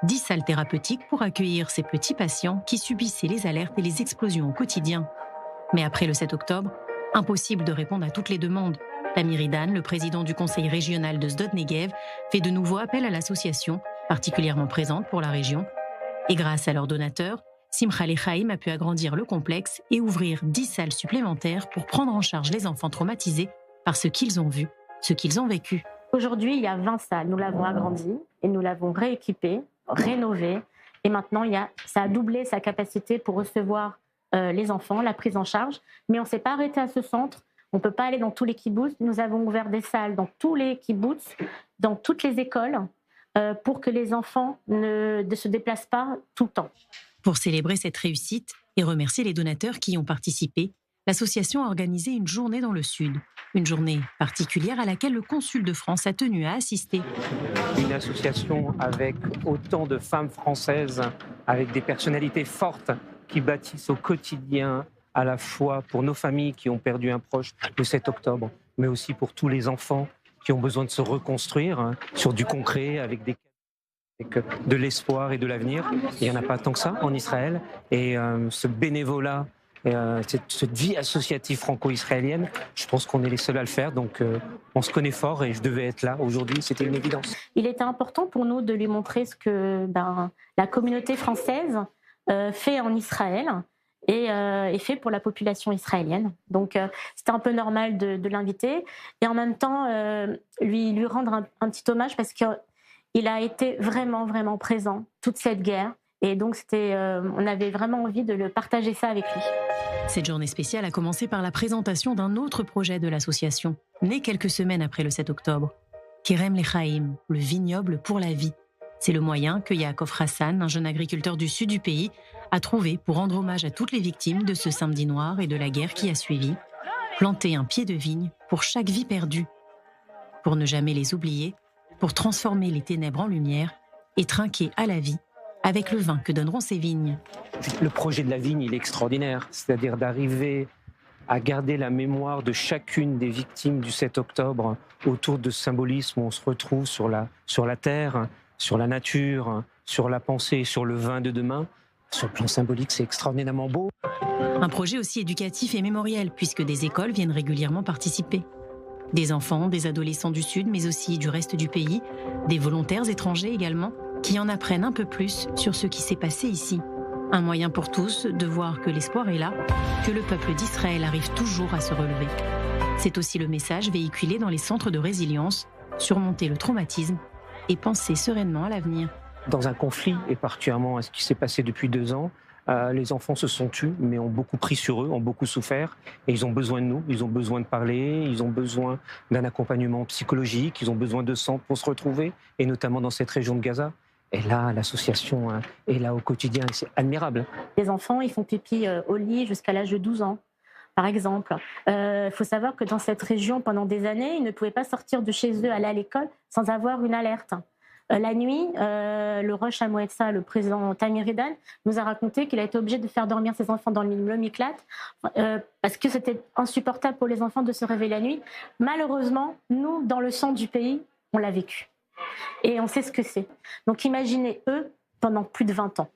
10 salles thérapeutiques pour accueillir ces petits patients qui subissaient les alertes et les explosions au quotidien. Mais après le 7 octobre, impossible de répondre à toutes les demandes. Tamir Idan, le président du conseil régional de Sdot Negev, fait de nouveau appel à l'association, particulièrement présente pour la région. Et grâce à leurs donateurs, Simcha Lechaim a pu agrandir le complexe et ouvrir 10 salles supplémentaires pour prendre en charge les enfants traumatisés par ce qu'ils ont vu, ce qu'ils ont vécu. Aujourd'hui, il y a 20 salles. Nous l'avons agrandi et nous l'avons rééquipée, rénovée. Et maintenant, ça a doublé sa capacité pour recevoir les enfants, la prise en charge. Mais on ne s'est pas arrêté à ce centre. On ne peut pas aller dans tous les kibboutz. Nous avons ouvert des salles dans tous les kibboutz, dans toutes les écoles, pour que les enfants ne se déplacent pas tout le temps. Pour célébrer cette réussite et remercier les donateurs qui y ont participé, l'association a organisé une journée dans le Sud. Une journée particulière à laquelle le consul de France a tenu à assister. Une association avec autant de femmes françaises, avec des personnalités fortes qui bâtissent au quotidien, à la fois pour nos familles qui ont perdu un proche le 7 octobre, mais aussi pour tous les enfants qui ont besoin de se reconstruire sur du concret, avec de l'espoir et de l'avenir. Il n'y en a pas tant que ça en Israël. Et ce bénévolat, cette vie associative franco-israélienne, je pense qu'on est les seuls à le faire. Donc on se connaît fort et je devais être là aujourd'hui, c'était une évidence. Il était important pour nous de lui montrer ce que la communauté française fait en Israël est fait pour la population israélienne. Donc, c'était un peu normal de l'inviter et en même temps lui rendre un petit hommage parce qu'il a été vraiment, vraiment présent toute cette guerre. Et donc, on avait vraiment envie de le partager ça avec lui. Cette journée spéciale a commencé par la présentation d'un autre projet de l'association, né quelques semaines après le 7 octobre. Kerem Lechaim, le vignoble pour la vie. C'est le moyen que Yaakov Hassan, un jeune agriculteur du sud du pays, a trouvé pour rendre hommage à toutes les victimes de ce samedi noir et de la guerre qui a suivi. Planter un pied de vigne pour chaque vie perdue. Pour ne jamais les oublier, pour transformer les ténèbres en lumière et trinquer à la vie avec le vin que donneront ces vignes. Le projet de la vigne, il est extraordinaire. C'est-à-dire d'arriver à garder la mémoire de chacune des victimes du 7 octobre autour de ce symbolisme où on se retrouve sur la terre, sur la nature, sur la pensée, sur le vin de demain. Sur le plan symbolique, c'est extraordinairement beau. Un projet aussi éducatif et mémoriel, puisque des écoles viennent régulièrement participer. Des enfants, des adolescents du Sud, mais aussi du reste du pays, des volontaires étrangers également, qui en apprennent un peu plus sur ce qui s'est passé ici. Un moyen pour tous de voir que l'espoir est là, que le peuple d'Israël arrive toujours à se relever. C'est aussi le message véhiculé dans les centres de résilience, surmonter le traumatisme et penser sereinement à l'avenir. Dans un conflit, et particulièrement à ce qui s'est passé depuis 2 ans, les enfants se sont tus, mais ont beaucoup pris sur eux, ont beaucoup souffert, et ils ont besoin de nous, ils ont besoin de parler, ils ont besoin d'un accompagnement psychologique, ils ont besoin de centres pour se retrouver, et notamment dans cette région de Gaza. Et là, l'association est là au quotidien, et c'est admirable. Les enfants, ils font pipi au lit jusqu'à l'âge de 12 ans. Par exemple, faut savoir que dans cette région, pendant des années, ils ne pouvaient pas sortir de chez eux, aller à l'école, sans avoir une alerte. La nuit, le Rosh Hamouetsa, le président Tamiridan, nous a raconté qu'il a été obligé de faire dormir ses enfants dans le miklat parce que c'était insupportable pour les enfants de se réveiller la nuit. Malheureusement, nous, dans le centre du pays, on l'a vécu. Et on sait ce que c'est. Donc imaginez eux pendant plus de 20 ans.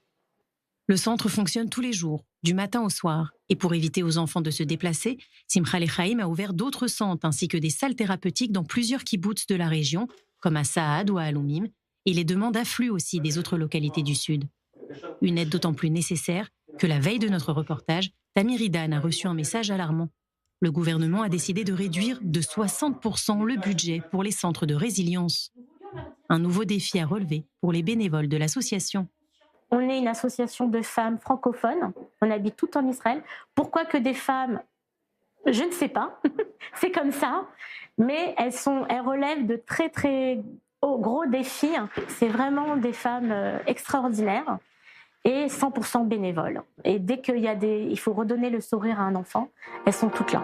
Le centre fonctionne tous les jours, du matin au soir. Et pour éviter aux enfants de se déplacer, Simcha Lechaim a ouvert d'autres centres ainsi que des salles thérapeutiques dans plusieurs kibboutz de la région, comme à Saad ou à Aloumim, et les demandes affluent aussi des autres localités du Sud. Une aide d'autant plus nécessaire que la veille de notre reportage, Tamiridan a reçu un message alarmant. Le gouvernement a décidé de réduire de 60% le budget pour les centres de résilience. Un nouveau défi à relever pour les bénévoles de l'association. On est une association de femmes francophones, on habite tout en Israël. Pourquoi que des femmes ? Je ne sais pas, c'est comme ça, mais elles relèvent de très très gros défis. C'est vraiment des femmes extraordinaires et 100% bénévoles. Et dès il faut redonner le sourire à un enfant, elles sont toutes là.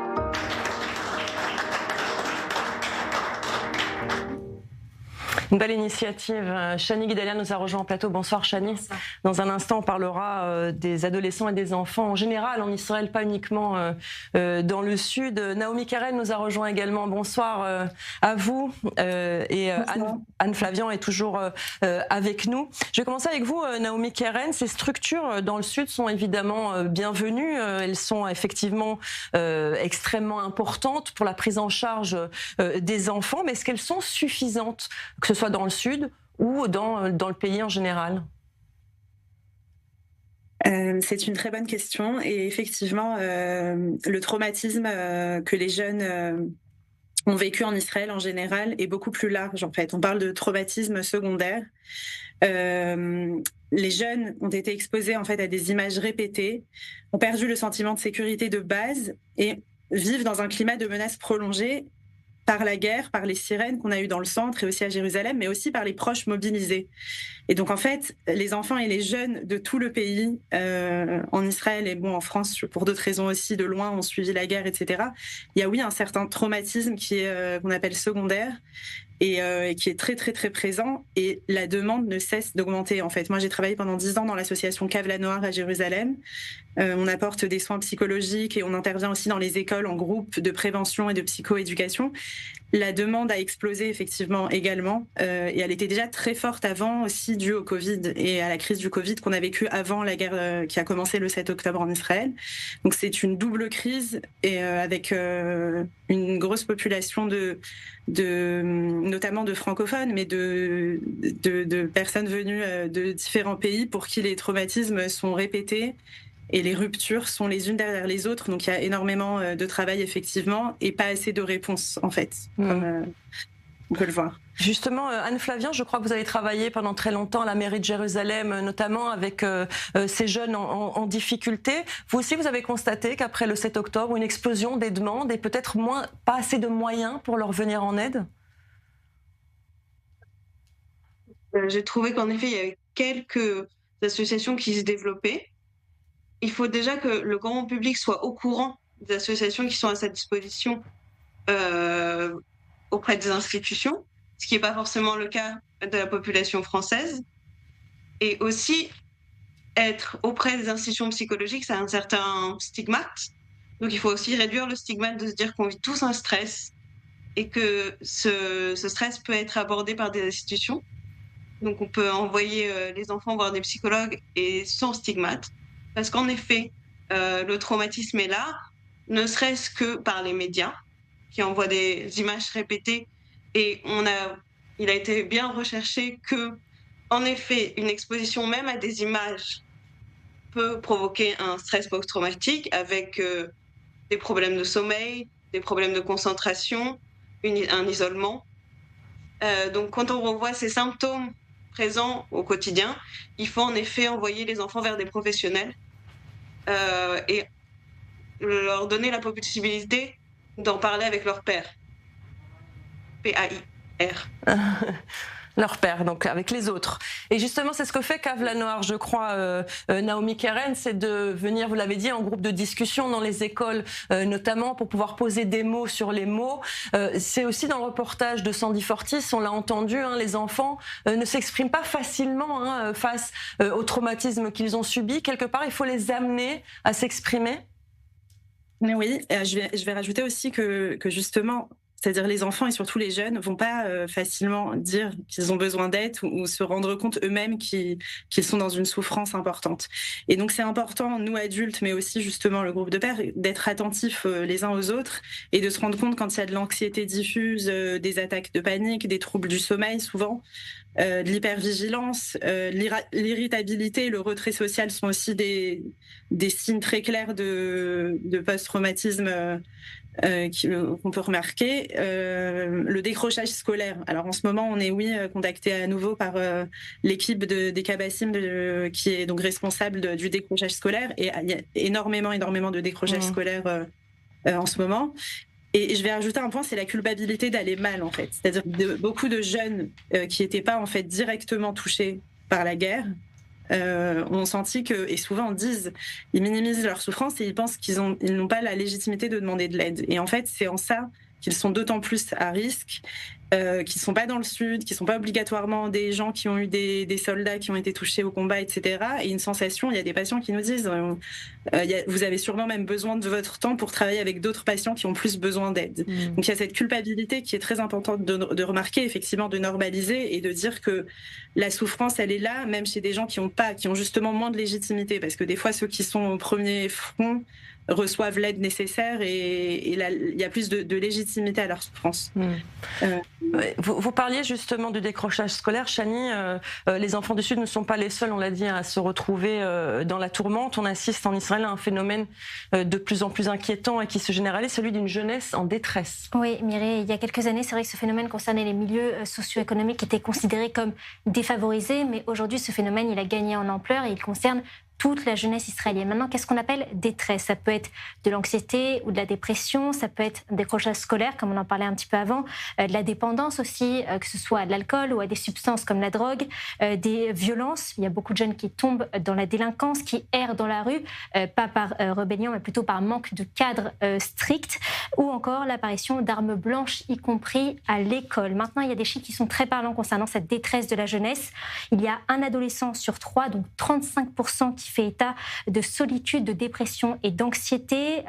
Une belle initiative. Chani Guidalia nous a rejoint en plateau. Bonsoir Chani. Dans un instant, on parlera des adolescents et des enfants en général en Israël, pas uniquement dans le Sud. Naomi Keren nous a rejoint également. Bonsoir à vous. Et Anne Flavian est toujours avec nous. Je vais commencer avec vous, Naomi Keren. Ces structures dans le Sud sont évidemment bienvenues. Elles sont effectivement extrêmement importantes pour la prise en charge des enfants. Mais est-ce qu'elles sont suffisantes, que ce soit dans le Sud ou dans le pays en général? C'est une très bonne question et effectivement, le traumatisme que les jeunes ont vécu en Israël en général est beaucoup plus large en fait. On parle de traumatisme secondaire. Les jeunes ont été exposés en fait à des images répétées, ont perdu le sentiment de sécurité de base et vivent dans un climat de menace prolongée par la guerre, par les sirènes qu'on a eues dans le centre et aussi à Jérusalem, mais aussi par les proches mobilisés. Et donc, en fait, les enfants et les jeunes de tout le pays, en Israël et en France, pour d'autres raisons aussi, de loin, ont suivi la guerre, etc. Il y a, oui, un certain traumatisme qu'on appelle secondaire et qui est très, très, très présent. Et la demande ne cesse d'augmenter, en fait. Moi, j'ai travaillé pendant 10 ans dans l'association Cave la Noire à Jérusalem. On apporte des soins psychologiques et on intervient aussi dans les écoles en groupe de prévention et de psychoéducation. La demande a explosé effectivement également et elle était déjà très forte avant aussi due au Covid et à la crise du Covid qu'on a vécue avant la guerre qui a commencé le 7 octobre en Israël. Donc c'est une double crise et avec une grosse population notamment de francophones mais de personnes venues de différents pays pour qui les traumatismes sont répétés et les ruptures sont les unes derrière les autres. Donc il y a énormément de travail effectivement et pas assez de réponses en fait, comme on peut le voir. Justement, Anne Flavien, je crois que vous avez travaillé pendant très longtemps à la mairie de Jérusalem, notamment avec ces jeunes en difficulté. Vous aussi, vous avez constaté qu'après le 7 octobre, une explosion des demandes et peut-être pas assez de moyens pour leur venir en aide? J'ai trouvé qu'en effet, il y avait quelques associations qui se développaient. Il faut déjà que le grand public soit au courant des associations qui sont à sa disposition auprès des institutions, ce qui n'est pas forcément le cas de la population française. Et aussi, être auprès des institutions psychologiques, ça a un certain stigmate. Donc il faut aussi réduire le stigmate de se dire qu'on vit tous un stress et que ce stress peut être abordé par des institutions. Donc on peut envoyer les enfants voir des psychologues et sans stigmate. Parce qu'en effet, le traumatisme est là, ne serait-ce que par les médias, qui envoient des images répétées. Et il a été bien recherché que, en effet, une exposition même à des images peut provoquer un stress post-traumatique avec des problèmes de sommeil, des problèmes de concentration, un isolement. Donc quand on revoit ces symptômes présents au quotidien, il faut en effet envoyer les enfants vers des professionnels et leur donner la possibilité d'en parler avec leur père. P-A-I-R. Leur père, donc avec les autres. Et justement, c'est ce que fait Cave la Noire, je crois, Naomi Keren, c'est de venir, vous l'avez dit, en groupe de discussion dans les écoles, notamment pour pouvoir poser des mots sur les mots. C'est aussi dans le reportage de Sandy Fortis, on l'a entendu, les enfants ne s'expriment pas facilement face au traumatisme qu'ils ont subi. Quelque part, il faut les amener à s'exprimer. Oui, je vais rajouter aussi que justement, c'est-à-dire les enfants et surtout les jeunes vont pas facilement dire qu'ils ont besoin d'aide ou se rendre compte eux-mêmes qu'ils sont dans une souffrance importante. Et donc c'est important, nous adultes, mais aussi justement le groupe de pères, d'être attentifs les uns aux autres et de se rendre compte quand il y a de l'anxiété diffuse, des attaques de panique, des troubles du sommeil souvent, de l'hypervigilance, l'irritabilité, le retrait social sont aussi des signes très clairs de post-traumatisme qu'on peut remarquer. Le décrochage scolaire. Alors en ce moment, on est contacté à nouveau par l'équipe des Kabassim qui est donc responsable du décrochage scolaire, et il y a énormément de décrochage scolaire en ce moment. Et je vais rajouter un point, c'est la culpabilité d'aller mal en fait. C'est-à-dire beaucoup de jeunes qui n'étaient pas en fait directement touchés par la guerre ont senti que, et souvent ils minimisent leur souffrance et ils pensent qu'ils n'ont pas la légitimité de demander de l'aide. Et en fait, c'est en ça qu'ils sont d'autant plus à risque, qu'ils ne sont pas dans le Sud, qu'ils ne sont pas obligatoirement des gens qui ont eu des soldats qui ont été touchés au combat, etc. Et une sensation, il y a des patients qui nous disent vous avez sûrement même besoin de votre temps pour travailler avec d'autres patients qui ont plus besoin d'aide. Donc il y a cette culpabilité qui est très importante de remarquer, effectivement, de normaliser et de dire que la souffrance, elle est là, même chez des gens qui ont justement moins de légitimité, parce que des fois, ceux qui sont au premier front reçoivent l'aide nécessaire et il y a plus de légitimité à leur souffrance. Vous parliez justement du décrochage scolaire, Chani. Les enfants du Sud ne sont pas les seuls, on l'a dit, à se retrouver dans la tourmente. On assiste en Israël à un phénomène de plus en plus inquiétant et qui se généralise, celui d'une jeunesse en détresse. Oui, Mireille, il y a quelques années, c'est vrai que ce phénomène concernait les milieux socio-économiques qui étaient considérés comme défavorisés, mais aujourd'hui, ce phénomène, il a gagné en ampleur et il concerne toute la jeunesse israélienne. Maintenant, qu'est-ce qu'on appelle détresse? Ça peut être de l'anxiété ou de la dépression, ça peut être un décrochage scolaire, comme on en parlait un petit peu avant, de la dépendance aussi, que ce soit à de l'alcool ou à des substances comme la drogue, des violences. Il y a beaucoup de jeunes qui tombent dans la délinquance, qui errent dans la rue, pas par rébellion, mais plutôt par manque de cadre strict, ou encore l'apparition d'armes blanches, y compris à l'école. Maintenant, il y a des chiffres qui sont très parlants concernant cette détresse de la jeunesse. Il y a un adolescent sur 3, donc 35%, qui fait état de solitude, de dépression et d'anxiété.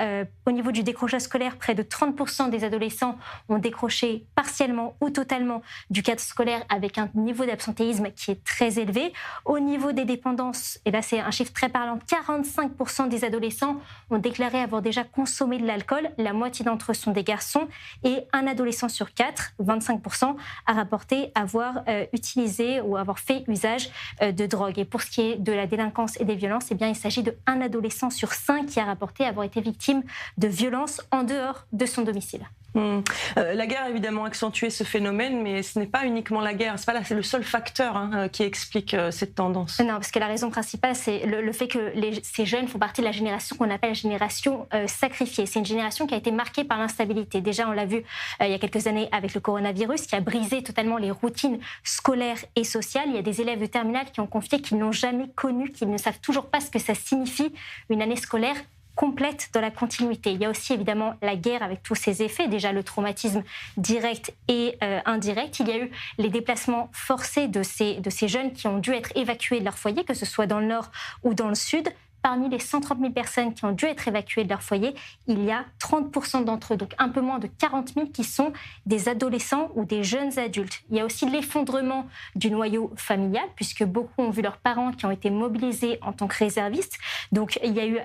Au niveau du décrochage scolaire, près de 30% des adolescents ont décroché partiellement ou totalement du cadre scolaire avec un niveau d'absentéisme qui est très élevé. Au niveau des dépendances, et là c'est un chiffre très parlant, 45% des adolescents ont déclaré avoir déjà consommé de l'alcool. La moitié d'entre eux sont des garçons et un adolescent sur 4, 25%, a rapporté avoir utilisé ou avoir fait usage de drogue. Et pour ce qui est de la délinquance et des violences, violence, eh bien, il s'agit d'1 adolescent sur 5 qui a rapporté avoir été victime de violences en dehors de son domicile. La guerre a évidemment accentué ce phénomène, mais ce n'est pas uniquement la guerre, c'est le seul facteur qui explique cette tendance. Non, parce que la raison principale, c'est le fait que ces jeunes font partie de la génération qu'on appelle la génération sacrifiée. C'est une génération qui a été marquée par l'instabilité. Déjà, on l'a vu il y a quelques années avec le coronavirus, qui a brisé totalement les routines scolaires et sociales. Il y a des élèves de terminale qui ont confié qu'ils n'ont jamais connu, qu'ils ne savent toujours pas ce que ça signifie une année scolaire complète dans la continuité. Il y a aussi évidemment la guerre avec tous ses effets, déjà le traumatisme direct et indirect. Il y a eu les déplacements forcés de ces jeunes qui ont dû être évacués de leur foyer, que ce soit dans le nord ou dans le sud. Parmi les 130 000 personnes qui ont dû être évacuées de leur foyer, il y a 30% d'entre eux, donc un peu moins de 40 000 qui sont des adolescents ou des jeunes adultes. Il y a aussi l'effondrement du noyau familial, puisque beaucoup ont vu leurs parents qui ont été mobilisés en tant que réservistes. Donc il y a eu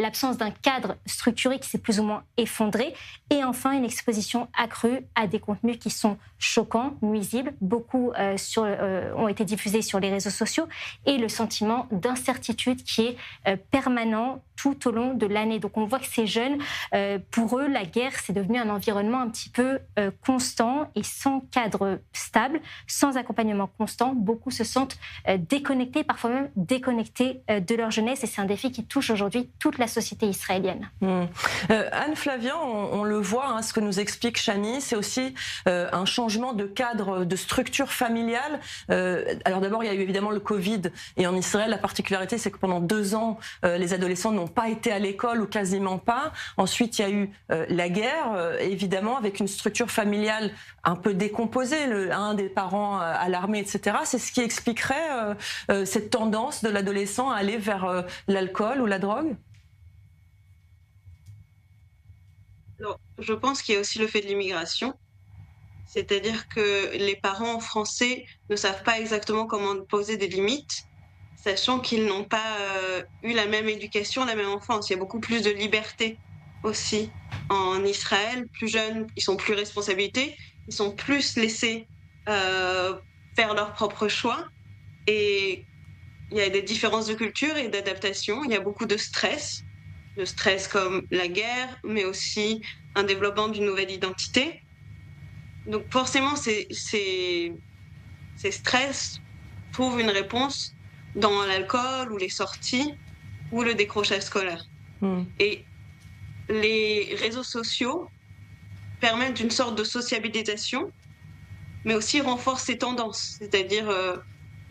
l'absence d'un cadre structuré qui s'est plus ou moins effondré. Et enfin, une exposition accrue à des contenus qui sont choquants, nuisibles. Beaucoup ont été diffusés sur les réseaux sociaux. Et le sentiment d'incertitude qui est permanent tout au long de l'année. Donc on voit que ces jeunes, pour eux, la guerre, c'est devenu un environnement un petit peu constant et sans cadre stable, sans accompagnement constant. Beaucoup se sentent déconnectés, parfois même déconnectés de leur jeunesse, et c'est un défi qui touche aujourd'hui toute la société israélienne. Anne Flavien, on le voit, ce que nous explique Shani, c'est aussi un changement de cadre, de structure familiale. Alors d'abord, il y a eu évidemment le Covid, et en Israël, la particularité, c'est que pendant 2 ans, les adolescents n'ont pas été à l'école ou quasiment pas. Ensuite, il y a eu la guerre, évidemment, avec une structure familiale un peu décomposée, un des parents à l'armée, etc. C'est ce qui expliquerait cette tendance de l'adolescent à aller vers l'alcool ou la drogue? Alors, je pense qu'il y a aussi le fait de l'immigration. C'est-à-dire que les parents français ne savent pas exactement comment poser des limites, sachant qu'ils n'ont pas eu la même éducation, la même enfance. Il y a beaucoup plus de liberté aussi en Israël. Plus jeunes, ils sont plus responsabilités, ils sont plus laissés faire leurs propres choix. Et il y a des différences de culture et d'adaptation. Il y a beaucoup de stress comme la guerre, mais aussi un développement d'une nouvelle identité. Donc forcément, ces stress trouvent une réponse dans l'alcool ou les sorties ou le décrochage scolaire. Et les réseaux sociaux permettent une sorte de sociabilisation, mais aussi renforcent ces tendances. C'est-à-dire,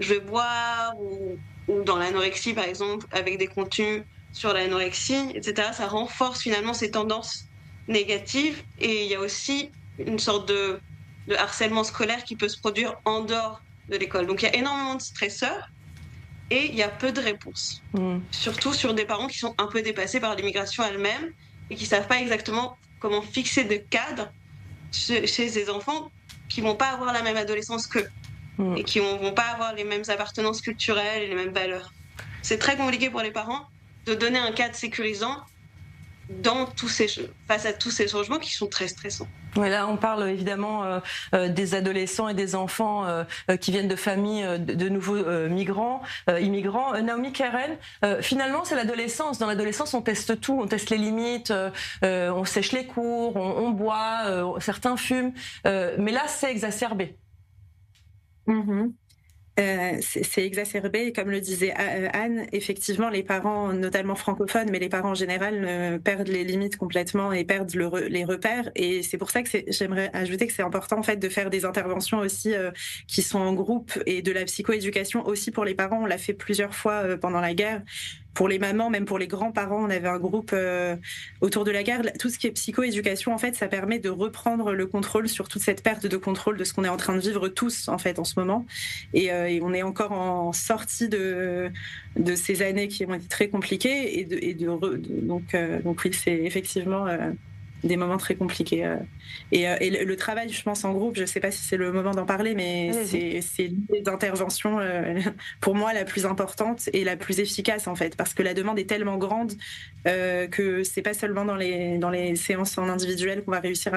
je vais boire ou dans l'anorexie, par exemple, avec des contenus sur l'anorexie, etc. Ça renforce finalement ces tendances négatives. Et il y a aussi une sorte de harcèlement scolaire qui peut se produire en dehors de l'école. Donc il y a énormément de stresseurs. Et il y a peu de réponses, surtout sur des parents qui sont un peu dépassés par l'immigration elle-même et qui ne savent pas exactement comment fixer de cadre chez ces enfants qui ne vont pas avoir la même adolescence qu'eux et qui ne vont pas avoir les mêmes appartenances culturelles et les mêmes valeurs. C'est très compliqué pour les parents de donner un cadre sécurisant face à tous ces changements qui sont très stressants. Oui, là, on parle évidemment des adolescents et des enfants qui viennent de familles de nouveaux immigrants. Naomi Keren, finalement, c'est l'adolescence. Dans l'adolescence, on teste tout. On teste les limites, on sèche les cours, on boit, certains fument. Mais là, c'est exacerbé. C'est exacerbé, et comme le disait Anne, effectivement, les parents, notamment francophones, mais les parents en général, perdent les limites complètement et perdent les repères. Et c'est pour ça que j'aimerais ajouter que c'est important en fait de faire des interventions aussi qui sont en groupe, et de la psychoéducation aussi pour les parents. On l'a fait plusieurs fois pendant la guerre. Pour les mamans, même pour les grands-parents, on avait un groupe autour de la guerre. Tout ce qui est psychoéducation, en fait, ça permet de reprendre le contrôle sur toute cette perte de contrôle de ce qu'on est en train de vivre tous, en fait, en ce moment. Et on est encore en sortie de ces années qui ont été très compliquées. Donc oui, c'est effectivement des moments très compliqués. Et le travail, je pense, en groupe, je ne sais pas si c'est le moment d'en parler, mais c'est l'une des interventions, pour moi, la plus importante et la plus efficace, en fait, parce que la demande est tellement grande que ce n'est pas seulement dans les séances en individuel qu'on va réussir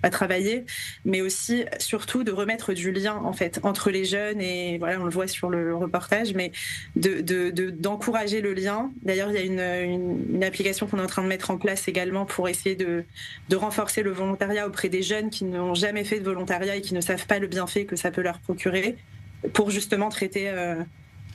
travailler, mais aussi surtout de remettre du lien en fait entre les jeunes et voilà, on le voit sur le reportage, mais d'encourager le lien. D'ailleurs, il y a une application qu'on est en train de mettre en place également pour essayer de renforcer le volontariat auprès des jeunes qui n'ont jamais fait de volontariat et qui ne savent pas le bienfait que ça peut leur procurer, pour justement traiter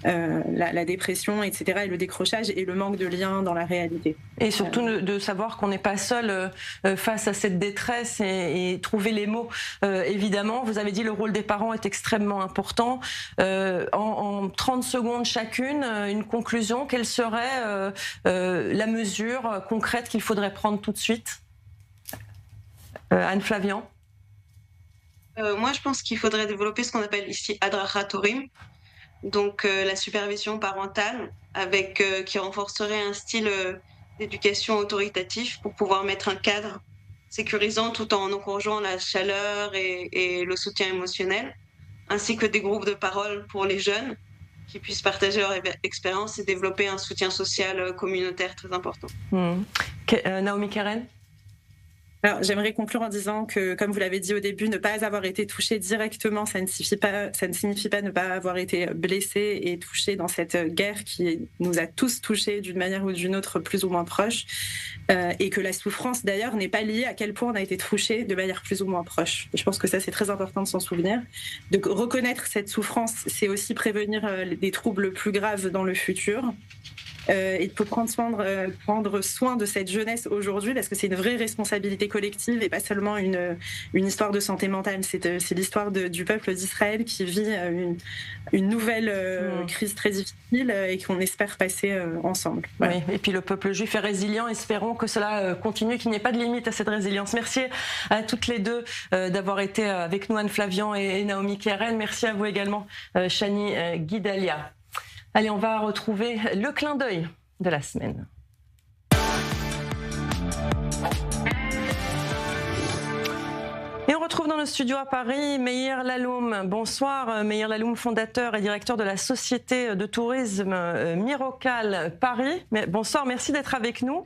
la dépression, etc., et le décrochage et le manque de lien dans la réalité. Et surtout de savoir qu'on n'est pas seul face à cette détresse et trouver les mots. Évidemment, vous avez dit le rôle des parents est extrêmement important. En 30 secondes chacune, une conclusion, quelle serait la mesure concrète qu'il faudrait prendre tout de suite? Anne Flavian? Moi, je pense qu'il faudrait développer ce qu'on appelle ici Adrachatorim, donc la supervision parentale, qui renforcerait un style d'éducation autoritatif pour pouvoir mettre un cadre sécurisant tout en encourageant la chaleur et le soutien émotionnel, ainsi que des groupes de parole pour les jeunes qui puissent partager leur expérience et développer un soutien social communautaire très important. Naomi Keren? Alors, j'aimerais conclure en disant que, comme vous l'avez dit au début, ne pas avoir été touché directement, ça ne signifie pas ne pas avoir été blessé et touché dans cette guerre qui nous a tous touchés d'une manière ou d'une autre, plus ou moins proche, et que la souffrance, d'ailleurs, n'est pas liée à quel point on a été touché de manière plus ou moins proche. Et je pense que ça, c'est très important de s'en souvenir. De reconnaître cette souffrance, c'est aussi prévenir des troubles plus graves dans le futur. Il faut prendre soin de cette jeunesse aujourd'hui, parce que c'est une vraie responsabilité collective et pas seulement une histoire de santé mentale. C'est l'histoire du peuple d'Israël qui vit une nouvelle crise très difficile et qu'on espère passer ensemble. Voilà. Oui, et puis le peuple juif est résilient. Espérons que cela continue, qu'il n'y ait pas de limite à cette résilience. Merci à toutes les deux d'avoir été avec nous, Anne Flavian et Naomi Keren. Merci à vous également, Shani Guidalia. Allez, on va retrouver le clin d'œil de la semaine. Et on retrouve dans le studio à Paris Meir Laloum. Bonsoir Meir Laloum, fondateur et directeur de la société de tourisme Mirocal Paris. Bonsoir, merci d'être avec nous.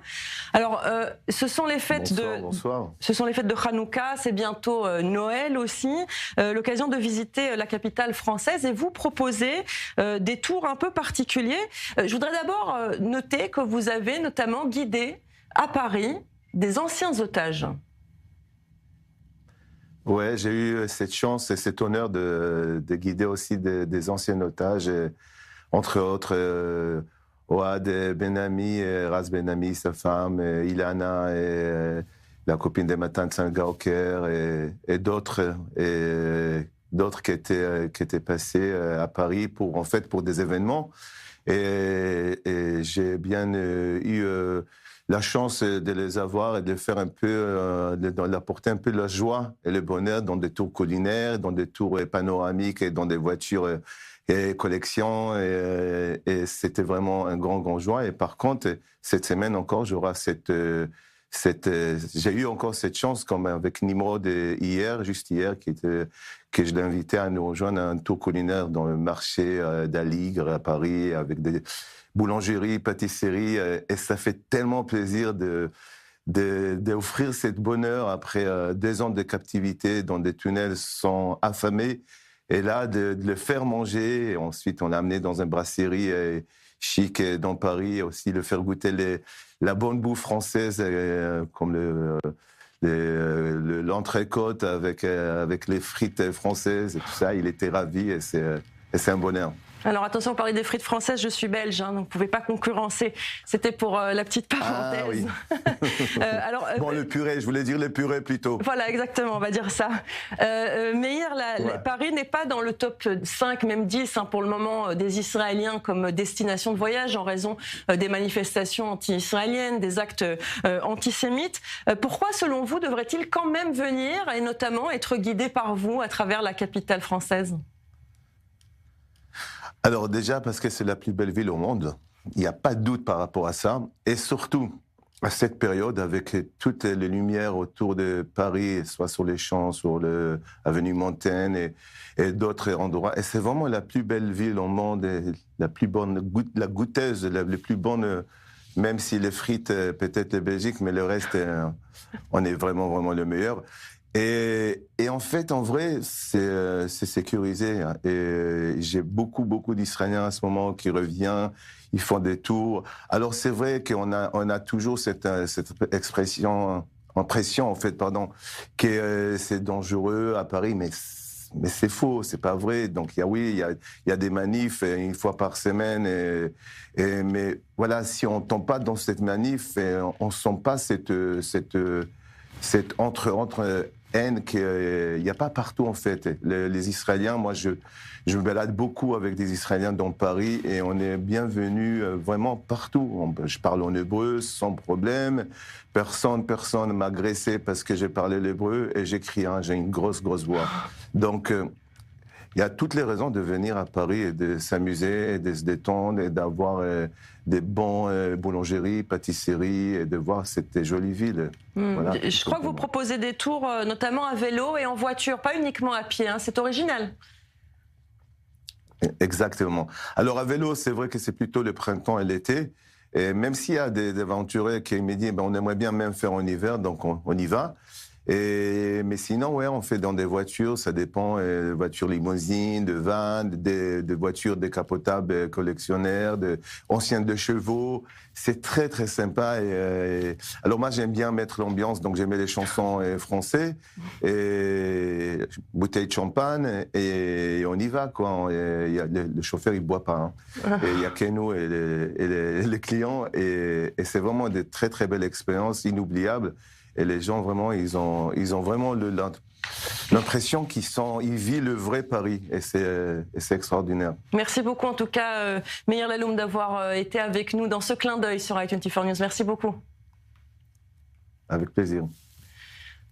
Alors, ce sont les fêtes ce sont les fêtes de Hanouka, c'est bientôt Noël aussi. L'occasion de visiter la capitale française et vous proposez des tours un peu particuliers. Je voudrais d'abord noter que vous avez notamment guidé à Paris des anciens otages. Ouais, j'ai eu cette chance et cet honneur de guider aussi des anciens otages, entre autres Ouad Ben-Ami, Raz Ben-Ami, sa femme, Ilana, et la copine des matins de Saint-Gauker, et d'autres qui étaient passés à Paris pour des événements. Et j'ai bien eu la chance de les avoir et de faire un peu, d'apporter un peu la joie et le bonheur dans des tours culinaires, dans des tours panoramiques et dans des voitures et collections. Et c'était vraiment un grand joie. Et par contre, cette semaine encore, j'aurai j'ai eu encore cette chance, comme avec Nimrod juste hier, que je l'ai invité à nous rejoindre à un tour culinaire dans le marché d'Aligre à Paris, avec des boulangeries, pâtisseries, et ça fait tellement plaisir d'offrir ce bonheur après 2 ans de captivité dans des tunnels sans affamés, et là de le faire manger. Et ensuite, on l'a amené dans une brasserie chic dans Paris, aussi le faire goûter la bonne bouffe française, comme l'entrecôte avec les frites françaises et tout ça. Il était ravi et c'est un bonheur. Alors attention, on parlait des frites françaises, je suis belge, donc vous ne pouvez pas concurrencer. C'était pour la petite parenthèse. Ah, oui. Bon, le purée, je voulais dire le purée plutôt. Voilà, exactement, on va dire ça. Meir, Paris n'est pas dans le top 5, même 10 pour le moment des Israéliens comme destination de voyage en raison des manifestations anti-israéliennes, des actes antisémites. Pourquoi, selon vous, devrait-il quand même venir et notamment être guidé par vous à travers la capitale française ? Alors déjà, parce que c'est la plus belle ville au monde, il n'y a pas de doute par rapport à ça, et surtout à cette période, avec toutes les lumières autour de Paris, soit sur les champs, sur l'avenue Montaigne et d'autres endroits, et c'est vraiment la plus belle ville au monde, et la plus bonne, la goûteuse, la plus bonne, même si les frites, peut-être les Belgiques, mais le reste, on est vraiment le meilleur. Et en fait, en vrai, c'est sécurisé. Hein. Et j'ai beaucoup d'Israéliens à ce moment qui reviennent, ils font des tours. Alors c'est vrai qu'on a toujours cette impression en fait, que c'est dangereux à Paris, mais c'est faux, c'est pas vrai. Donc il y a des manifs une fois par semaine, mais voilà, si on tombe pas dans cette manif, on sent pas cette entre haine qu'il n'y a pas partout en fait. Les Israéliens, moi je me balade beaucoup avec des Israéliens dans Paris et on est bienvenus vraiment partout. Je parle en hébreu sans problème. Personne m'a agressé parce que j'ai parlé l'hébreu et j'écris, hein, j'ai une grosse voix. Donc il y a toutes les raisons de venir à Paris et de s'amuser et de se détendre et d'avoir des bons boulangeries, pâtisseries et de voir cette jolie ville. Voilà, je crois que vous proposez des tours notamment à vélo et en voiture, pas uniquement à pied, hein, c'est original. Exactement. Alors à vélo, c'est vrai que c'est plutôt le printemps et l'été. Et même s'il y a des aventuriers qui me disent on aimerait bien même faire en hiver, donc on y va. Mais sinon, ouais, on fait dans des voitures, ça dépend, voitures limousines, de vannes, de voitures décapotables collectionnaires, anciennes de chevaux. C'est très sympa. Alors moi, j'aime bien mettre l'ambiance, donc j'aimais les chansons françaises, et bouteille de champagne, et on y va, quoi. Le chauffeur, il boit pas. Hein. Et il y a que nous et les clients, et c'est vraiment des très belles expériences, inoubliables. Et les gens, vraiment, ils ont vraiment l'impression qu'ils vivent le vrai Paris. Et c'est extraordinaire. Merci beaucoup, en tout cas, Meir Laloum, d'avoir été avec nous dans ce clin d'œil sur i24 News. Merci beaucoup. Avec plaisir.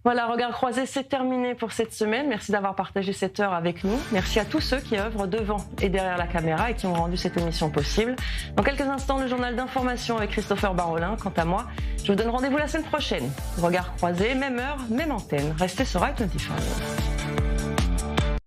Voilà, Regard croisé, c'est terminé pour cette semaine. Merci d'avoir partagé cette heure avec nous. Merci à tous ceux qui œuvrent devant et derrière la caméra et qui ont rendu cette émission possible. Dans quelques instants, le journal d'information avec Christopher Barolin. Quant à moi, je vous donne rendez-vous la semaine prochaine. Regard croisé, même heure, même antenne. Restez sur i24 News.